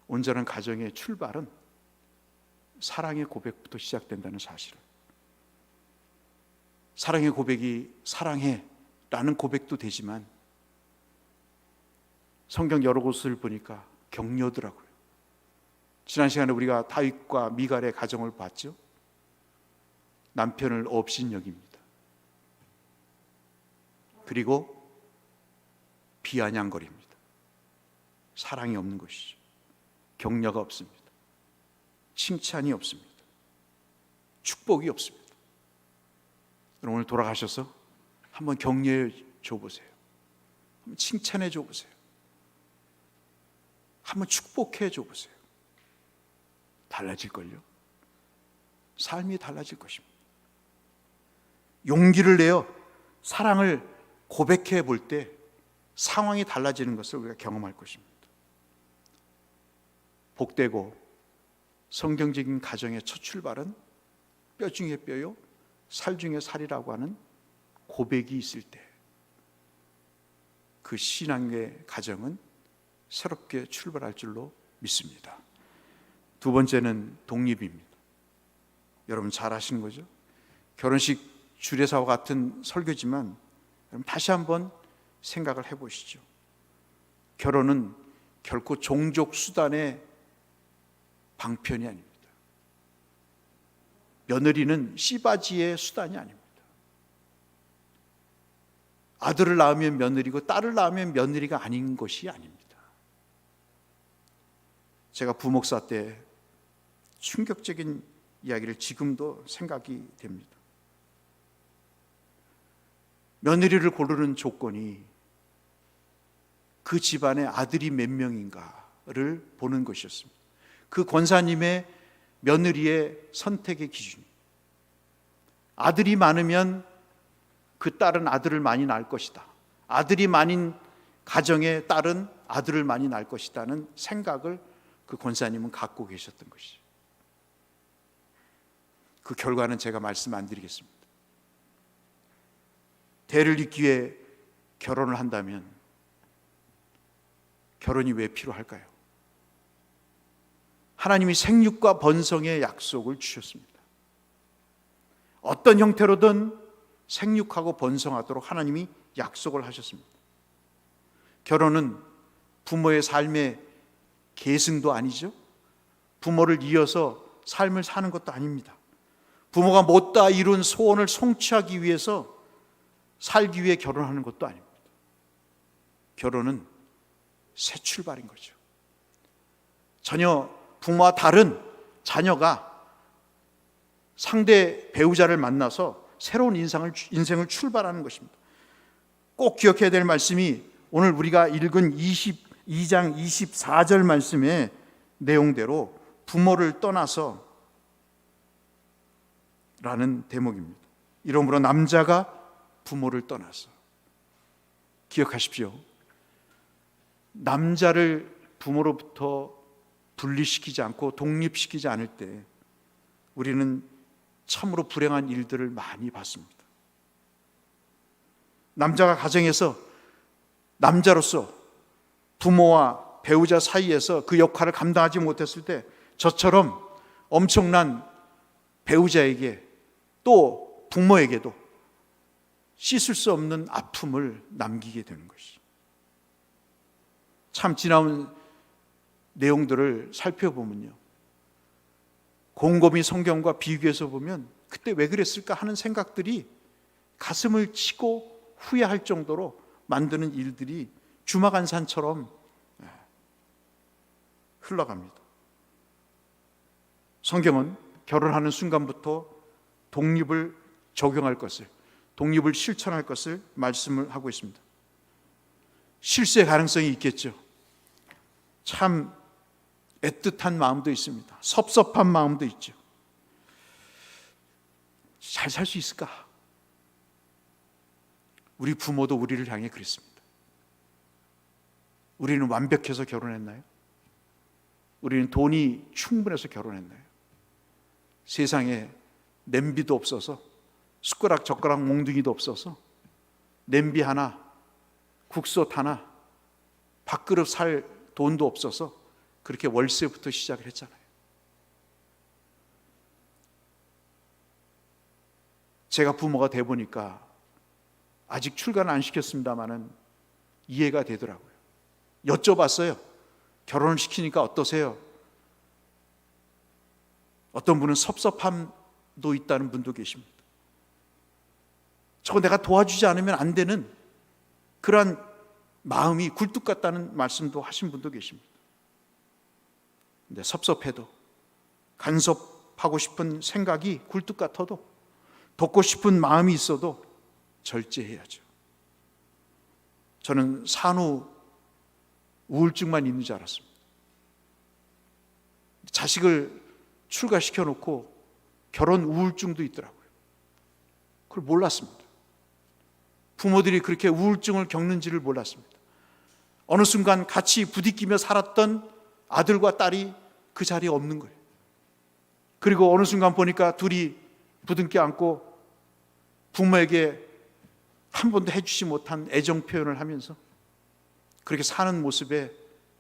온전한 가정의 출발은 사랑의 고백부터 시작된다는 사실을. 사랑의 고백이 사랑해 라는 고백도 되지만 성경 여러 곳을 보니까 격려더라고요. 지난 시간에 우리가 다윗과 미갈의 가정을 봤죠. 남편을 업신여깁니다. 그리고 비아냥거립니다. 사랑이 없는 것이죠. 격려가 없습니다. 칭찬이 없습니다. 축복이 없습니다. 여러분 오늘 돌아가셔서 한번 격려해 줘보세요. 한번 칭찬해 줘보세요. 한번 축복해 줘보세요. 달라질걸요. 삶이 달라질 것입니다. 용기를 내어 사랑을 고백해 볼 때 상황이 달라지는 것을 우리가 경험할 것입니다. 복되고 성경적인 가정의 첫 출발은 뼈 중에 뼈요 살 중에 살이라고 하는 고백이 있을 때 그 신앙의 가정은 새롭게 출발할 줄로 믿습니다. 두 번째는 독립입니다. 여러분 잘 아시는 거죠? 결혼식 주례사와 같은 설교지만 여러분 다시 한번 생각을 해보시죠. 결혼은 결코 종족 수단의 방편이 아닙니다. 며느리는 씨바지의 수단이 아닙니다. 아들을 낳으면 며느리고 딸을 낳으면 며느리가 아닌 것이 아닙니다. 제가 부목사 때 충격적인 이야기를 지금도 생각이 됩니다. 며느리를 고르는 조건이 그 집안에 아들이 몇 명인가를 보는 것이었습니다. 그 권사님의 며느리의 선택의 기준이 아들이 많으면 그 딸은 아들을 많이 낳을 것이다. 아들이 많은 가정의 딸은 아들을 많이 낳을 것이다는 생각을 그 권사님은 갖고 계셨던 것이죠. 그 결과는 제가 말씀 안 드리겠습니다. 대를 잇기 위해 결혼을 한다면 결혼이 왜 필요할까요? 하나님이 생육과 번성의 약속을 주셨습니다. 어떤 형태로든 생육하고 번성하도록 하나님이 약속을 하셨습니다. 결혼은 부모의 삶의 계승도 아니죠. 부모를 이어서 삶을 사는 것도 아닙니다. 부모가 못다 이룬 소원을 성취하기 위해서 살기 위해 결혼하는 것도 아닙니다. 결혼은 새 출발인 거죠. 전혀 부모와 다른 자녀가 상대 배우자를 만나서 새로운 인생을 출발하는 것입니다. 꼭 기억해야 될 말씀이 오늘 우리가 읽은 22장 24절 말씀의 내용대로 부모를 떠나서 라는 대목입니다. 이러므로 남자가 부모를 떠나서, 기억하십시오. 남자를 부모로부터 분리시키지 않고 독립시키지 않을 때 우리는 참으로 불행한 일들을 많이 봤습니다. 남자가 가정에서 남자로서 부모와 배우자 사이에서 그 역할을 감당하지 못했을 때 저처럼 엄청난 배우자에게 또 부모에게도 씻을 수 없는 아픔을 남기게 되는 것이. 참 지나온 내용들을 살펴보면요, 곰곰이 성경과 비교해서 보면 그때 왜 그랬을까 하는 생각들이 가슴을 치고 후회할 정도로 만드는 일들이 주마간산처럼 흘러갑니다. 성경은 결혼하는 순간부터 독립을 적용할 것을, 독립을 실천할 것을 말씀을 하고 있습니다. 실수의 가능성이 있겠죠. 참 애틋한 마음도 있습니다. 섭섭한 마음도 있죠. 잘 살 수 있을까? 우리 부모도 우리를 향해 그랬습니다. 우리는 완벽해서 결혼했나요? 우리는 돈이 충분해서 결혼했나요? 세상에 냄비도 없어서, 숟가락 젓가락 몽둥이도 없어서 냄비 하나, 국솥 하나, 밥그릇 살 돈도 없어서 그렇게 월세부터 시작을 했잖아요. 제가 부모가 돼 보니까 아직 출가는 안 시켰습니다마는 이해가 되더라고요. 여쭤봤어요. 결혼을 시키니까 어떠세요? 어떤 분은 섭섭함도 있다는 분도 계십니다. 저거 내가 도와주지 않으면 안 되는 그러한 마음이 굴뚝 같다는 말씀도 하신 분도 계십니다. 근데 섭섭해도, 간섭하고 싶은 생각이 굴뚝 같아도, 돕고 싶은 마음이 있어도 절제해야죠. 저는 산후 우울증만 있는 줄 알았습니다. 자식을 출가시켜 놓고 결혼 우울증도 있더라고요. 그걸 몰랐습니다. 부모들이 그렇게 우울증을 겪는지를 몰랐습니다. 어느 순간 같이 부딪히며 살았던 아들과 딸이 그 자리에 없는 거예요. 그리고 어느 순간 보니까 둘이 부둥켜 안고 부모에게 한 번도 해주지 못한 애정 표현을 하면서 그렇게 사는 모습에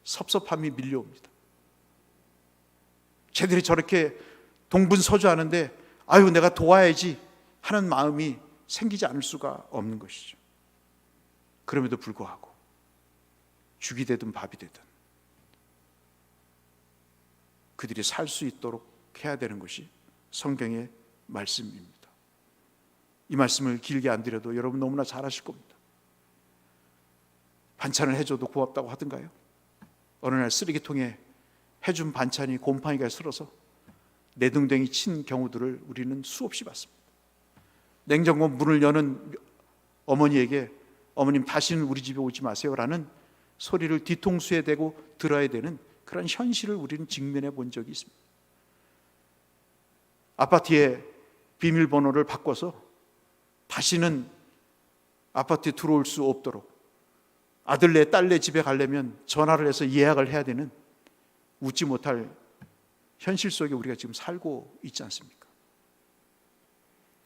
섭섭함이 밀려옵니다. 쟤들이 저렇게 동분서주하는데 아유 내가 도와야지 하는 마음이 생기지 않을 수가 없는 것이죠. 그럼에도 불구하고 죽이 되든 밥이 되든 그들이 살 수 있도록 해야 되는 것이 성경의 말씀입니다. 이 말씀을 길게 안 드려도 여러분 너무나 잘 아실 겁니다. 반찬을 해줘도 고맙다고 하던가요? 어느 날 쓰레기통에 해준 반찬이 곰팡이가 슬어서 내등댕이 친 경우들을 우리는 수없이 봤습니다. 냉장고 문을 여는 어머니에게 어머님 다시는 우리 집에 오지 마세요라는 소리를 뒤통수에 대고 들어야 되는 그런 현실을 우리는 직면해 본 적이 있습니다. 아파트의 비밀번호를 바꿔서 다시는 아파트에 들어올 수 없도록 아들네 딸네 집에 가려면 전화를 해서 예약을 해야 되는 웃지 못할 현실 속에 우리가 지금 살고 있지 않습니까?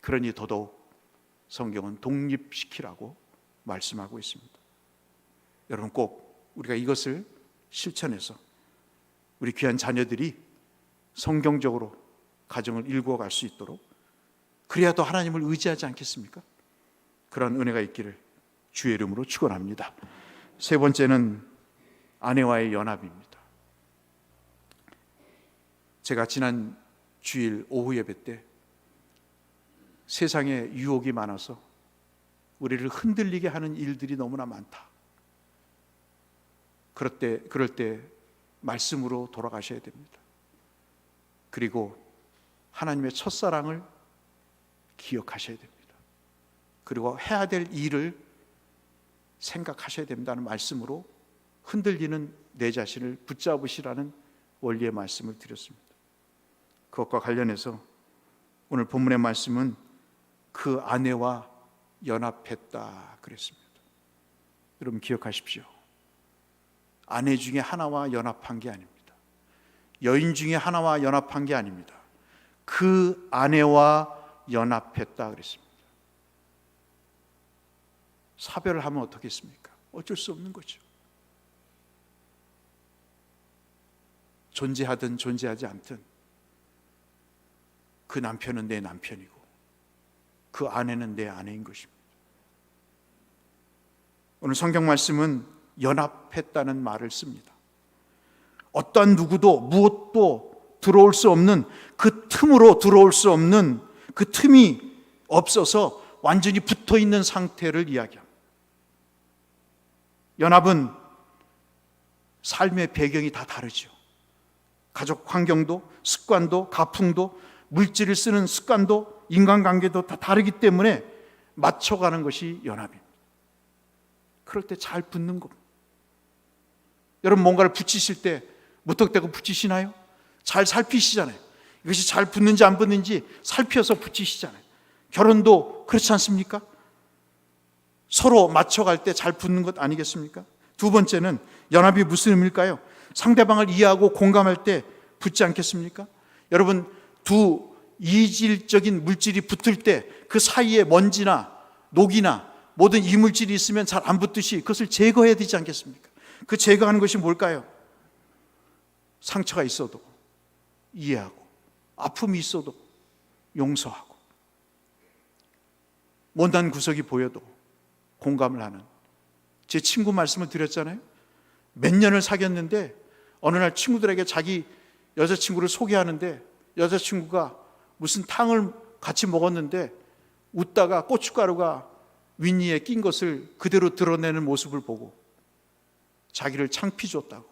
그러니 더더욱 성경은 독립시키라고 말씀하고 있습니다. 여러분 꼭 우리가 이것을 실천해서 우리 귀한 자녀들이 성경적으로 가정을 일구어갈 수 있도록 그래야 더 하나님을 의지하지 않겠습니까? 그런 은혜가 있기를 주의 이름으로 축원합니다. 세 번째는 아내와의 연합입니다. 제가 지난 주일 오후 예배 때 세상에 유혹이 많아서 우리를 흔들리게 하는 일들이 너무나 많다. 그럴 때 말씀으로 돌아가셔야 됩니다. 그리고 하나님의 첫사랑을 기억하셔야 됩니다. 그리고 해야 될 일을 생각하셔야 된다는 말씀으로 흔들리는 내 자신을 붙잡으시라는 원리의 말씀을 드렸습니다. 그것과 관련해서 오늘 본문의 말씀은 그 아내와 연합했다 그랬습니다. 여러분 기억하십시오. 아내 중에 하나와 연합한 게 아닙니다. 여인 중에 하나와 연합한 게 아닙니다. 그 아내와 연합했다 그랬습니다. 사별을 하면 어떻겠습니까? 어쩔 수 없는 거죠. 존재하든 존재하지 않든 그 남편은 내 남편이고 그 아내는 내 아내인 것입니다. 오늘 성경 말씀은 연합했다는 말을 씁니다. 어떠한 누구도 무엇도 들어올 수 없는 그 틈으로 들어올 수 없는 그 틈이 없어서 완전히 붙어있는 상태를 이야기합니다. 연합은 삶의 배경이 다 다르죠. 가족 환경도 습관도 가풍도 물질을 쓰는 습관도 인간관계도 다 다르기 때문에 맞춰가는 것이 연합입니다. 그럴 때 잘 붙는 겁니다. 여러분 뭔가를 붙이실 때 무턱대고 붙이시나요? 잘 살피시잖아요. 이것이 잘 붙는지 안 붙는지 살펴서 붙이시잖아요. 결혼도 그렇지 않습니까? 서로 맞춰갈 때 잘 붙는 것 아니겠습니까? 두 번째는 연합이 무슨 의미일까요? 상대방을 이해하고 공감할 때 붙지 않겠습니까? 여러분 두 이질적인 물질이 붙을 때 그 사이에 먼지나 녹이나 모든 이물질이 있으면 잘 안 붙듯이 그것을 제거해야 되지 않겠습니까? 그 제거하는 것이 뭘까요? 상처가 있어도 이해하고, 아픔이 있어도 용서하고, 못난 구석이 보여도 공감을 하는. 제 친구 말씀을 드렸잖아요. 몇 년을 사귀었는데 어느 날 친구들에게 자기 여자친구를 소개하는데 여자친구가 무슨 탕을 같이 먹었는데 웃다가 고춧가루가 윗니에 낀 것을 그대로 드러내는 모습을 보고 자기를 창피 줬다고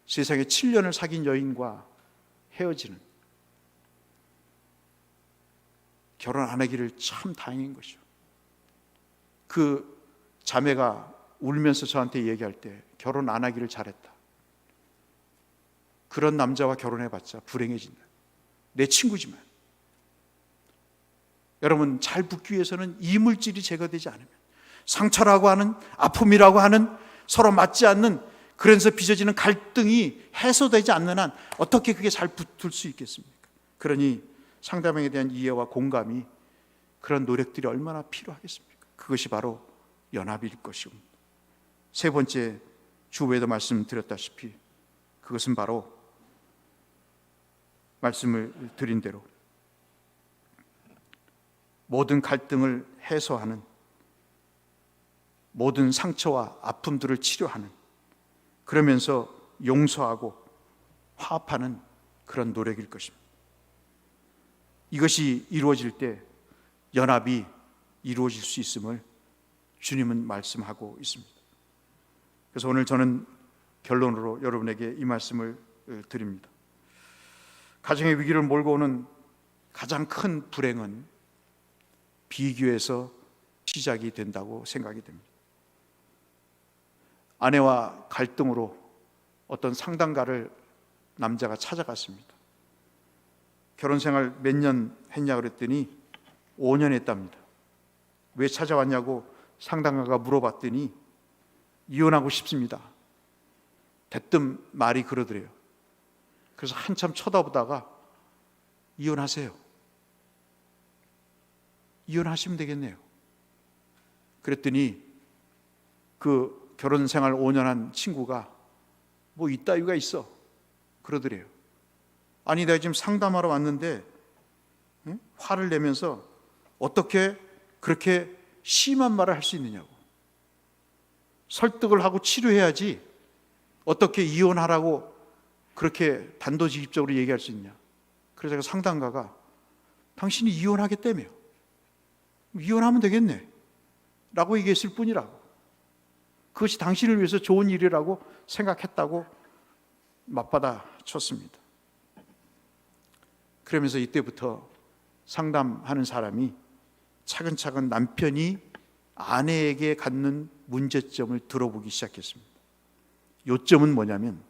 세상에 7년을 사귄 여인과 헤어지는, 결혼 안 하기를 참 다행인 것이죠. 그 자매가 울면서 저한테 얘기할 때 결혼 안 하기를 잘했다. 그런 남자와 결혼해봤자 불행해진다. 내 친구지만. 여러분, 잘 붙기 위해서는 이물질이 제거되지 않으면, 상처라고 하는, 아픔이라고 하는, 서로 맞지 않는, 그래서 빚어지는 갈등이 해소되지 않는 한 어떻게 그게 잘 붙을 수 있겠습니까? 그러니 상대방에 대한 이해와 공감이, 그런 노력들이 얼마나 필요하겠습니까? 그것이 바로 연합일 것이고, 세 번째, 주부에도 말씀드렸다시피 그것은 바로 말씀을 드린 대로 모든 갈등을 해소하는, 모든 상처와 아픔들을 치료하는, 그러면서 용서하고 화합하는 그런 노력일 것입니다. 이것이 이루어질 때 연합이 이루어질 수 있음을 주님은 말씀하고 있습니다. 그래서 오늘 저는 결론으로 여러분에게 이 말씀을 드립니다. 가정의 위기를 몰고 오는 가장 큰 불행은 비교에서 시작이 된다고 생각이 됩니다. 아내와 갈등으로 어떤 상담가를 남자가 찾아갔습니다. 결혼 생활 몇 년 했냐 그랬더니 5년 했답니다. 왜 찾아왔냐고 상담가가 물어봤더니 이혼하고 싶습니다. 대뜸 말이 그러더래요. 그래서 한참 쳐다보다가 이혼하세요. 이혼하시면 되겠네요. 그랬더니 그 결혼 생활 5년 한 친구가 뭐 이따위가 있어 그러더래요. 아니 내가 지금 상담하러 왔는데 응? 화를 내면서 어떻게 그렇게 심한 말을 할 수 있느냐고. 설득을 하고 치료해야지 어떻게 이혼하라고 그렇게 단도직입적으로 얘기할 수 있냐. 그래서 제가 상담가가 당신이 이혼하겠다며, 이혼하면 되겠네 라고 얘기했을 뿐이라고, 그것이 당신을 위해서 좋은 일이라고 생각했다고 맞받아 쳤습니다. 그러면서 이때부터 상담하는 사람이 차근차근 남편이 아내에게 갖는 문제점을 들어보기 시작했습니다. 요점은 뭐냐면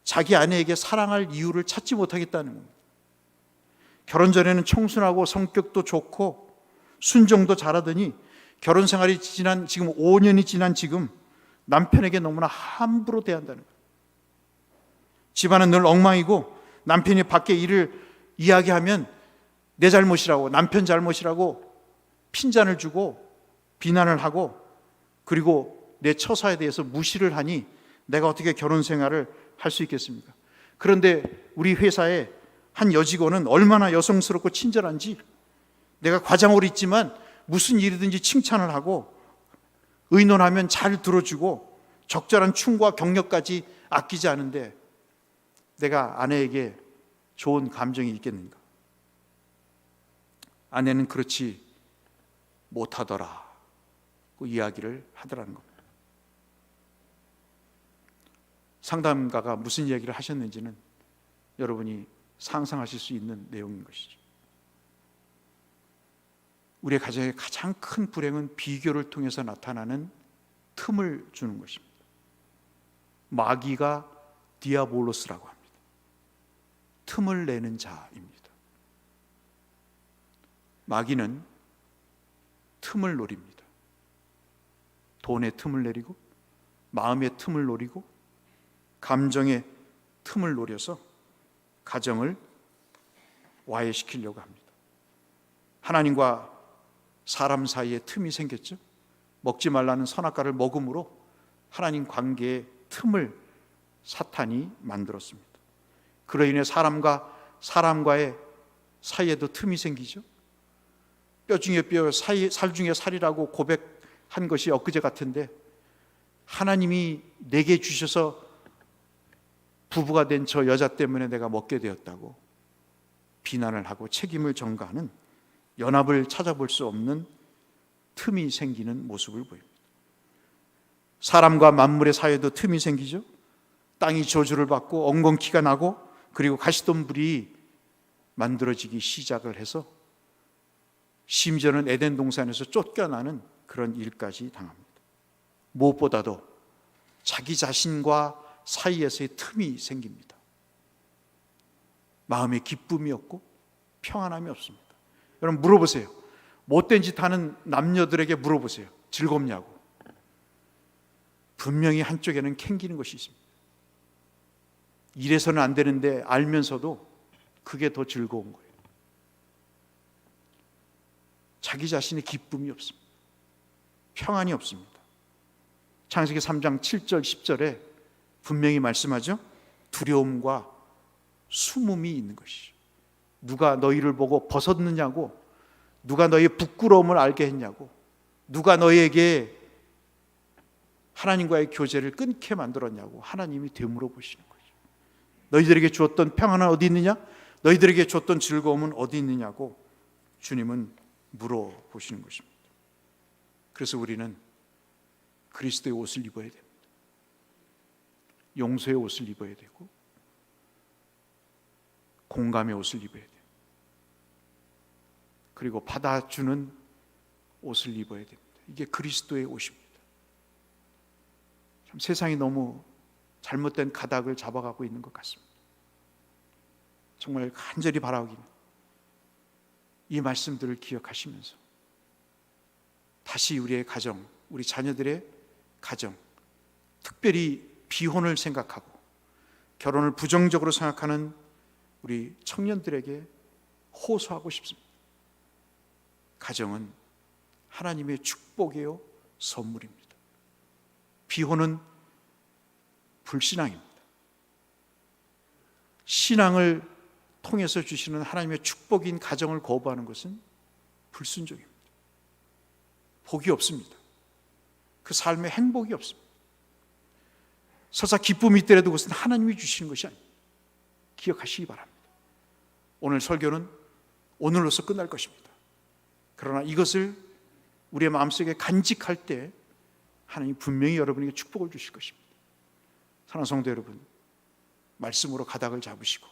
자기 아내에게 사랑할 이유를 찾지 못하겠다는 겁니다. 결혼 전에는 청순하고 성격도 좋고 순종도 잘하더니 결혼 생활이 지난 지금 5년이 지난 지금 남편에게 너무나 함부로 대한다는 거예요. 집안은 늘 엉망이고 남편이 밖에 일을 이야기하면 내 잘못이라고, 남편 잘못이라고 핀잔을 주고 비난을 하고, 그리고 내 처사에 대해서 무시를 하니 내가 어떻게 결혼 생활을 할 수 있겠습니까? 그런데 우리 회사에 한 여직원은 얼마나 여성스럽고 친절한지, 내가 과장으로 있지만 무슨 일이든지 칭찬을 하고 의논하면 잘 들어주고 적절한 충고와 격려까지 아끼지 않은데 내가 아내에게 좋은 감정이 있겠는가? 아내는 그렇지 못하더라 그 이야기를 하더라는 겁니다. 상담가가 무슨 이야기를 하셨는지는 여러분이 상상하실 수 있는 내용인 것이죠. 우리의 가정의 가장 큰 불행은 비교를 통해서 나타나는 틈을 주는 것입니다. 마귀가 디아볼로스라고 합니다. 틈을 내는 자입니다. 마귀는 틈을 노립니다. 돈의 틈을 내리고 마음의 틈을 노리고 감정의 틈을 노려서 가정을 와해시키려고 합니다. 하나님과 사람 사이에 틈이 생겼죠. 먹지 말라는 선악과를 먹음으로 하나님 관계의 틈을 사탄이 만들었습니다. 그로 인해 사람과의 사이에도 틈이 생기죠. 뼈 중에 뼈, 살 중에 살이라고 고백한 것이 엊그제 같은데, 하나님이 내게 주셔서 부부가 된 저 여자 때문에 내가 먹게 되었다고 비난을 하고 책임을 전가하는, 연합을 찾아볼 수 없는 틈이 생기는 모습을 보입니다. 사람과 만물의 사이에도 틈이 생기죠. 땅이 저주를 받고 엉겅퀴가 나고, 그리고 가시덤불이 만들어지기 시작을 해서 심지어는 에덴 동산에서 쫓겨나는 그런 일까지 당합니다. 무엇보다도 자기 자신과 사이에서의 틈이 생깁니다. 마음에 기쁨이 없고 평안함이 없습니다. 여러분 물어보세요. 못된 짓 하는 남녀들에게 물어보세요. 즐겁냐고. 분명히 한쪽에는 캥기는 것이 있습니다. 이래서는 안 되는데 알면서도 그게 더 즐거운 거예요. 자기 자신의 기쁨이 없습니다. 평안이 없습니다. 창세기 3장 7절 10절에 분명히 말씀하죠. 두려움과 숨음이 있는 것이죠. 누가 너희를 보고 벗었느냐고, 누가 너희의 부끄러움을 알게 했냐고, 누가 너희에게 하나님과의 교제를 끊게 만들었냐고 하나님이 되물어보시는 거죠. 너희들에게 주었던 평안은 어디 있느냐? 너희들에게 줬던 즐거움은 어디 있느냐고 주님은 물어보시는 것입니다. 그래서 우리는 그리스도의 옷을 입어야 됩니다. 용서의 옷을 입어야 되고 공감의 옷을 입어야 돼요. 그리고 받아주는 옷을 입어야 됩니다. 이게 그리스도의 옷입니다. 참 세상이 너무 잘못된 가닥을 잡아가고 있는 것 같습니다. 정말 간절히 바라기는 이 말씀들을 기억하시면서 다시 우리의 가정, 우리 자녀들의 가정, 특별히 비혼을 생각하고 결혼을 부정적으로 생각하는 우리 청년들에게 호소하고 싶습니다. 가정은 하나님의 축복이요 선물입니다. 비혼은 불신앙입니다. 신앙을 통해서 주시는 하나님의 축복인 가정을 거부하는 것은 불순종입니다. 복이 없습니다. 그 삶에 행복이 없습니다. 설사 기쁨이 있더라도 그것은 하나님이 주시는 것이 아닙니다. 기억하시기 바랍니다. 오늘 설교는 오늘로서 끝날 것입니다. 그러나 이것을 우리의 마음속에 간직할 때 하나님이 분명히 여러분에게 축복을 주실 것입니다. 사랑하는 성도 여러분, 말씀으로 가닥을 잡으시고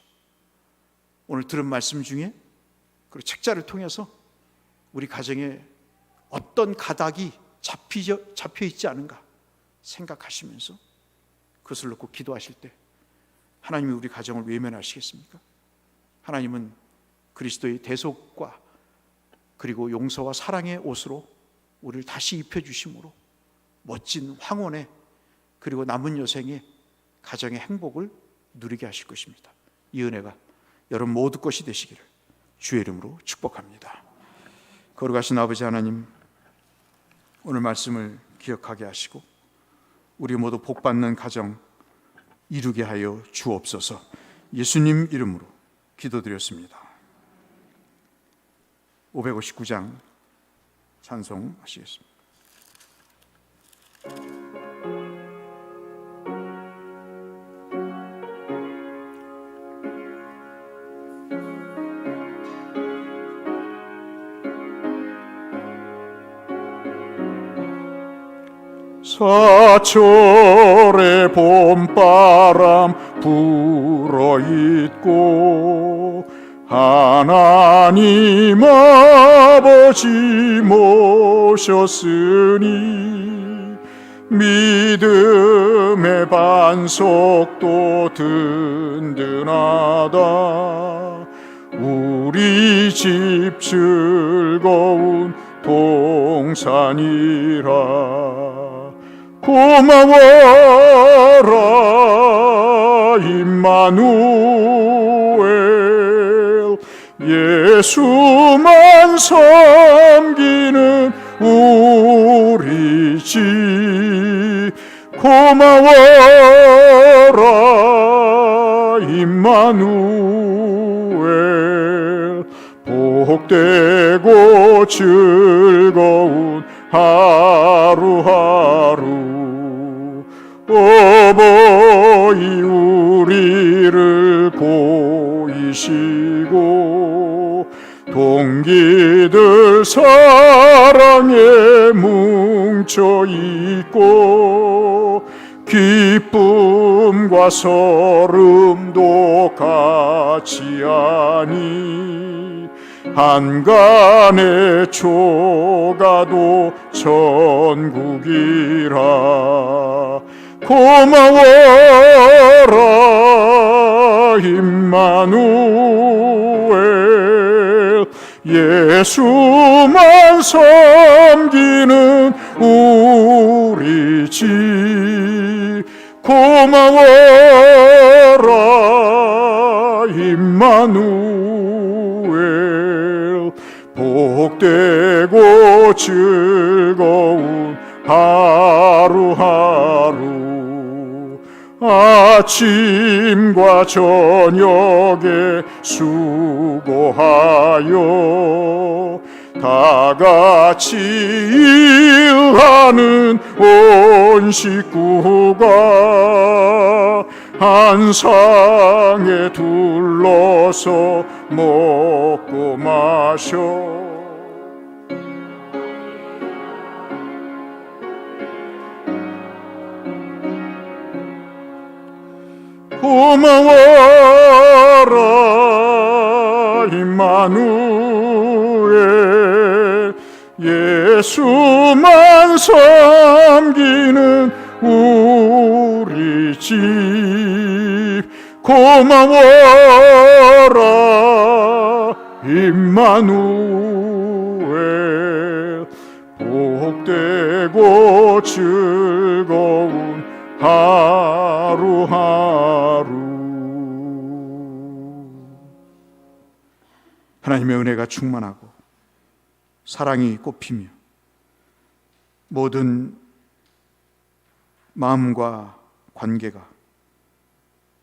오늘 들은 말씀 중에 그리고 책자를 통해서 우리 가정에 어떤 가닥이 잡혀 있지 않은가 생각하시면서 그것을 놓고 기도하실 때 하나님이 우리 가정을 외면하시겠습니까? 하나님은 그리스도의 대속과 그리고 용서와 사랑의 옷으로 우리를 다시 입혀주심으로 멋진 황혼의 그리고 남은 여생의 가정의 행복을 누리게 하실 것입니다. 이 은혜가 여러분 모두 것이 되시기를 주의 이름으로 축복합니다. 거룩하신 아버지 하나님, 오늘 말씀을 기억하게 하시고 우리 모두 복받는 가정 이루게 하여 주옵소서. 예수님 이름으로 기도드렸습니다. 559장 찬송하시겠습니다. 사철의 봄바람 불어있고 하나님 아버지 모셨으니 믿음의 반석도 든든하다. 우리 집 즐거운 동산이라. 고마워라 임마누엘, 예수만 섬기는 우리 집 고마워라 임마누엘 복되고 즐거운 하루하루 어버이 우리를 보이시고 동기들 사랑에 뭉쳐있고 기쁨과 설움도 같이 하니 한간의 초가도 천국이라 고마워라 임마누엘 예수만 섬기는 우리 집 고마워라 임마누엘 복되고 즐거운 하루하루 아침과 저녁에 수고하여 다 같이 일하는 온 식구가 한 상에 둘러서 먹고 마셔 고마워라 임마누엘 예수만 섬기는 우리 집 고마워라 임마누엘 복되고 즐거운 하루하루 하나님의 은혜가 충만하고 사랑이 꽃피며 모든 마음과 관계가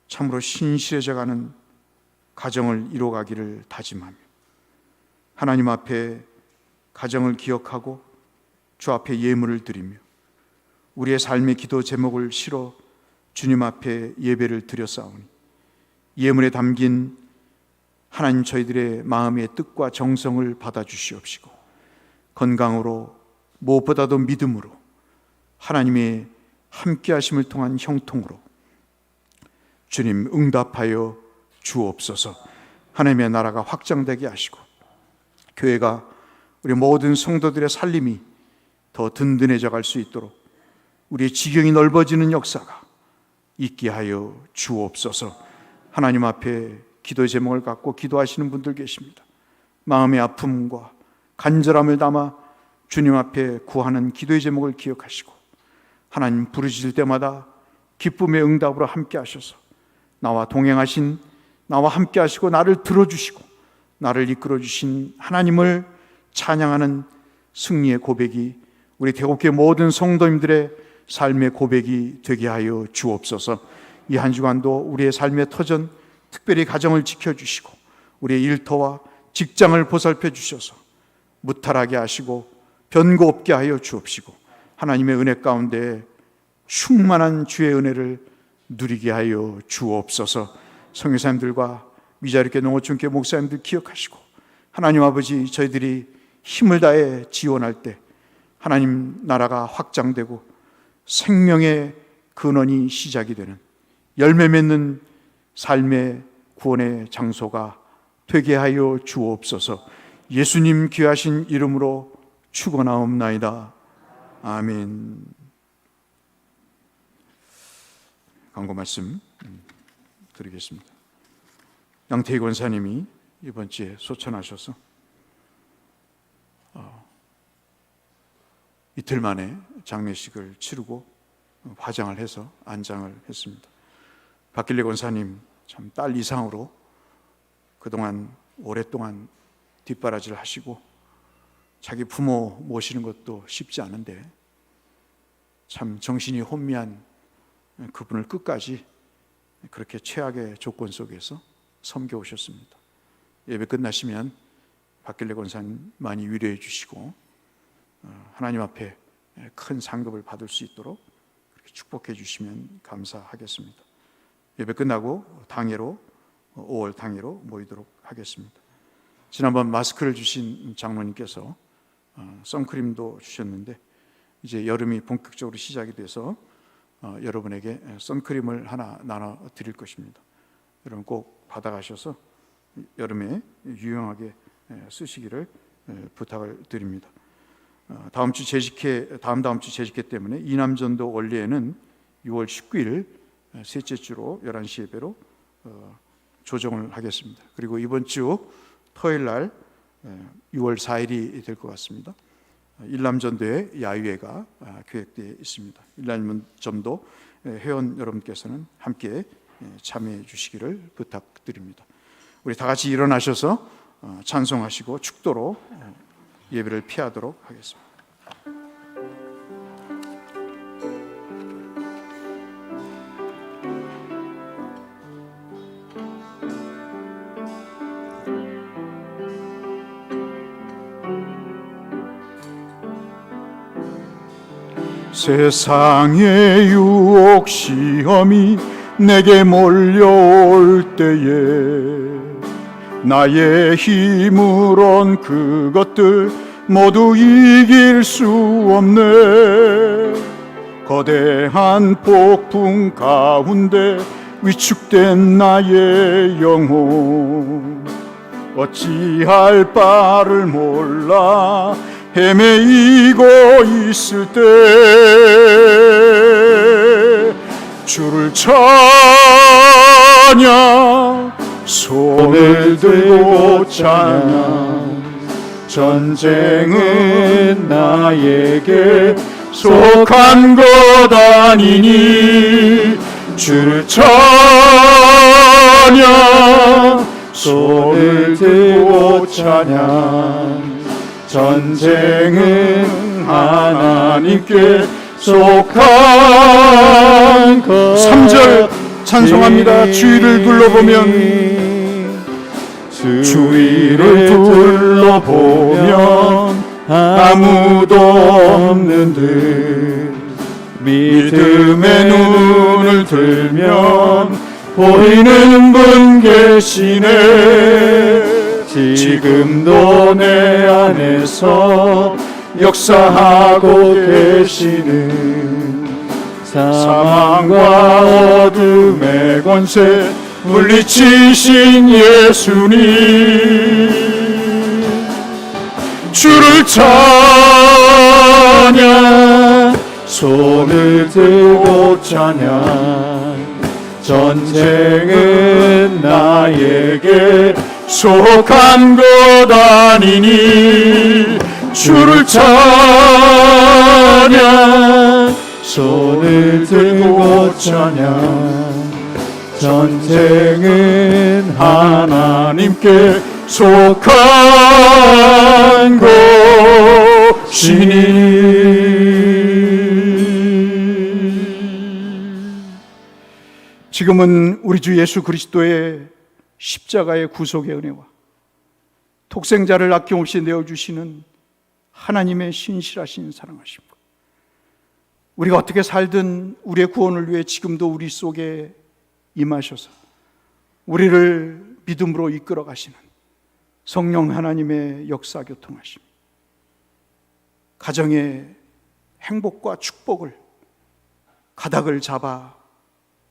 참으로 신실해져가는 가정을 이루어가기를 다짐하며 하나님 앞에 가정을 기억하고 주 앞에 예물을 드리며 우리의 삶의 기도 제목을 실어 주님 앞에 예배를 드렸사오니 예물에 담긴 하나님 저희들의 마음의 뜻과 정성을 받아주시옵시고 건강으로 무엇보다도 믿음으로 하나님의 함께하심을 통한 형통으로 주님 응답하여 주옵소서. 하나님의 나라가 확장되게 하시고 교회가 우리 모든 성도들의 살림이 더 든든해져 갈 수 있도록 우리의 지경이 넓어지는 역사가 있게 하여 주옵소서. 하나님 앞에 기도의 제목을 갖고 기도하시는 분들 계십니다. 마음의 아픔과 간절함을 담아 주님 앞에 구하는 기도의 제목을 기억하시고 하나님 부르실 때마다 기쁨의 응답으로 함께 하셔서 나와 동행하신, 나와 함께 하시고 나를 들어주시고 나를 이끌어 주신 하나님을 찬양하는 승리의 고백이 우리 대곡교회 모든 성도님들의 삶의 고백이 되게 하여 주옵소서. 이 한 주간도 우리의 삶의 터전, 특별히 가정을 지켜주시고 우리의 일터와 직장을 보살펴 주셔서 무탈하게 하시고 변고 없게 하여 주옵시고 하나님의 은혜 가운데 충만한 주의 은혜를 누리게 하여 주옵소서. 선교사님들과 위자료교회 농어촌교회 목사님들 기억하시고 하나님 아버지 저희들이 힘을 다해 지원할 때 하나님 나라가 확장되고 생명의 근원이 시작이 되는 열매 맺는 삶의 구원의 장소가 되게 하여 주옵소서. 예수님 귀하신 이름으로 축원하옵나이다. 아멘. 광고 말씀 드리겠습니다. 양태희 권사님이 이번 주에 소천하셔서 이틀 만에 장례식을 치르고 화장을 해서 안장을 했습니다. 박길래 권사님 참 딸 이상으로 그동안 오랫동안 뒷바라지를 하시고 자기 부모 모시는 것도 쉽지 않은데 참 정신이 혼미한 그분을 끝까지 그렇게 최악의 조건 속에서 섬겨오셨습니다. 예배 끝나시면 박길래 권사님 많이 위로해 주시고 하나님 앞에 큰 상급을 받을 수 있도록 그렇게 축복해 주시면 감사하겠습니다. 예배 끝나고 당회로 5월 당회로 모이도록 하겠습니다. 지난번 마스크를 주신 장로님께서 선크림도 주셨는데 이제 여름이 본격적으로 시작이 돼서 여러분에게 선크림을 하나 나눠 드릴 것입니다. 여러분 꼭 받아가셔서 여름에 유용하게 쓰시기를 부탁을 드립니다. 다음 주 재직회 때문에 이남전도 원래에는 6월 19일 셋째 주로 11시 예배로 조정을 하겠습니다. 그리고 이번 주 토요일 날 6월 4일이 될 것 같습니다. 일남전도의 야유회가 계획되어 있습니다. 일남전도 회원 여러분께서는 함께 참여해 주시기를 부탁드립니다. 우리 다 같이 일어나셔서 찬송하시고 축도로 예배를 피하도록 하겠습니다. 세상의 유혹 시험이 내게 몰려올 때에 나의 힘으론 그것들 모두 이길 수 없네. 거대한 폭풍 가운데 위축된 나의 영혼 어찌할 바를 몰라 헤매이고 있을 때 주를 찬양 손을 들고 찬양 전쟁은 나에게 속한 것 아니니 주를 찬양 손을 들고 찬양 전쟁은 하나님께 속한 것 3절 찬송합니다. 주위를 둘러보면 주위를 둘러보면 아무도 없는 듯 믿음의 눈을 들면 보이는 분 계시네. 지금도 내 안에서 역사하고 계시는 사망과 어둠의 권세 물리치신 예수님 주를 찬양 손을 들고 찬양 전쟁은 나에게 속한 것 아니니 주를 찬양 손을 들고 찬양 전쟁은 하나님께 속한 것이니. 지금은 우리 주 예수 그리스도의 십자가의 구속의 은혜와 독생자를 아낌없이 내어주시는 하나님의 신실하신 사랑하심과 우리가 어떻게 살든 우리의 구원을 위해 지금도 우리 속에 임하셔서 우리를 믿음으로 이끌어 가시는 성령 하나님의 역사 교통하심, 가정의 행복과 축복을 가닥을 잡아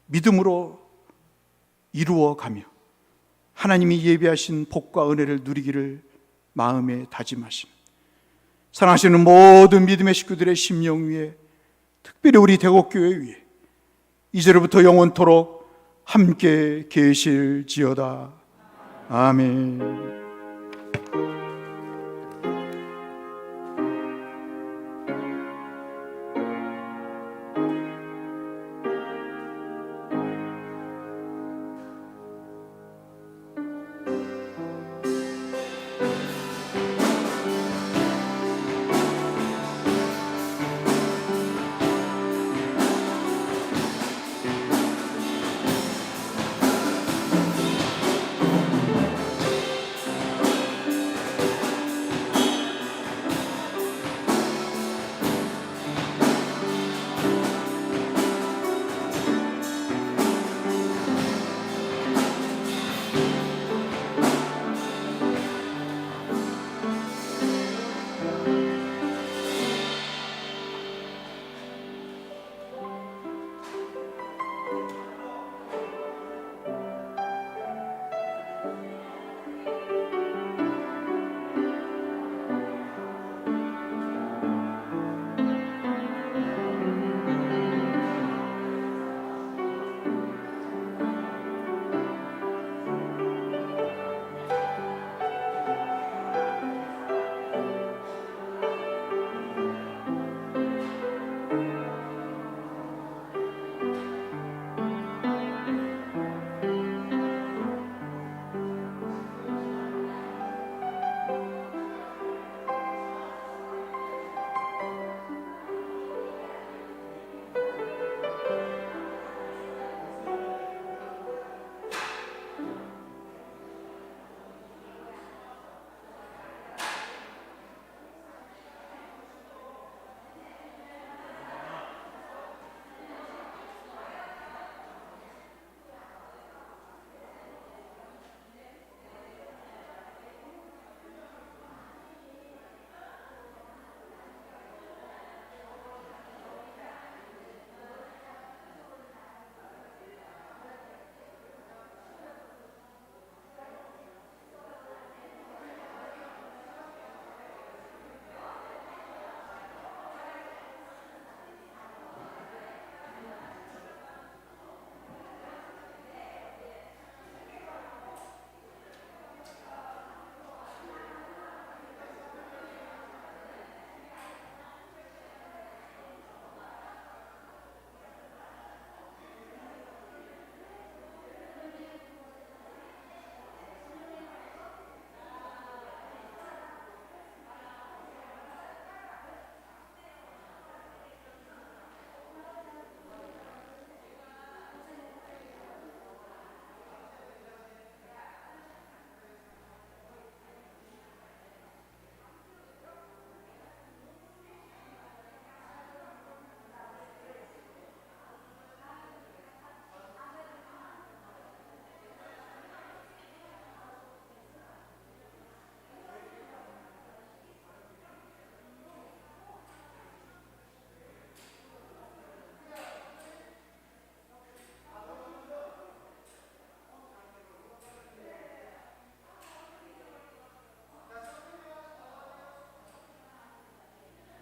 믿음으로 이루어가며 하나님이 예비하신 복과 은혜를 누리기를 마음에 다짐하신 사랑하시는 모든 믿음의 식구들의 심령 위에, 특별히 우리 대곡교회 위에 이제로부터 영원토록 함께 계실지어다. 아멘.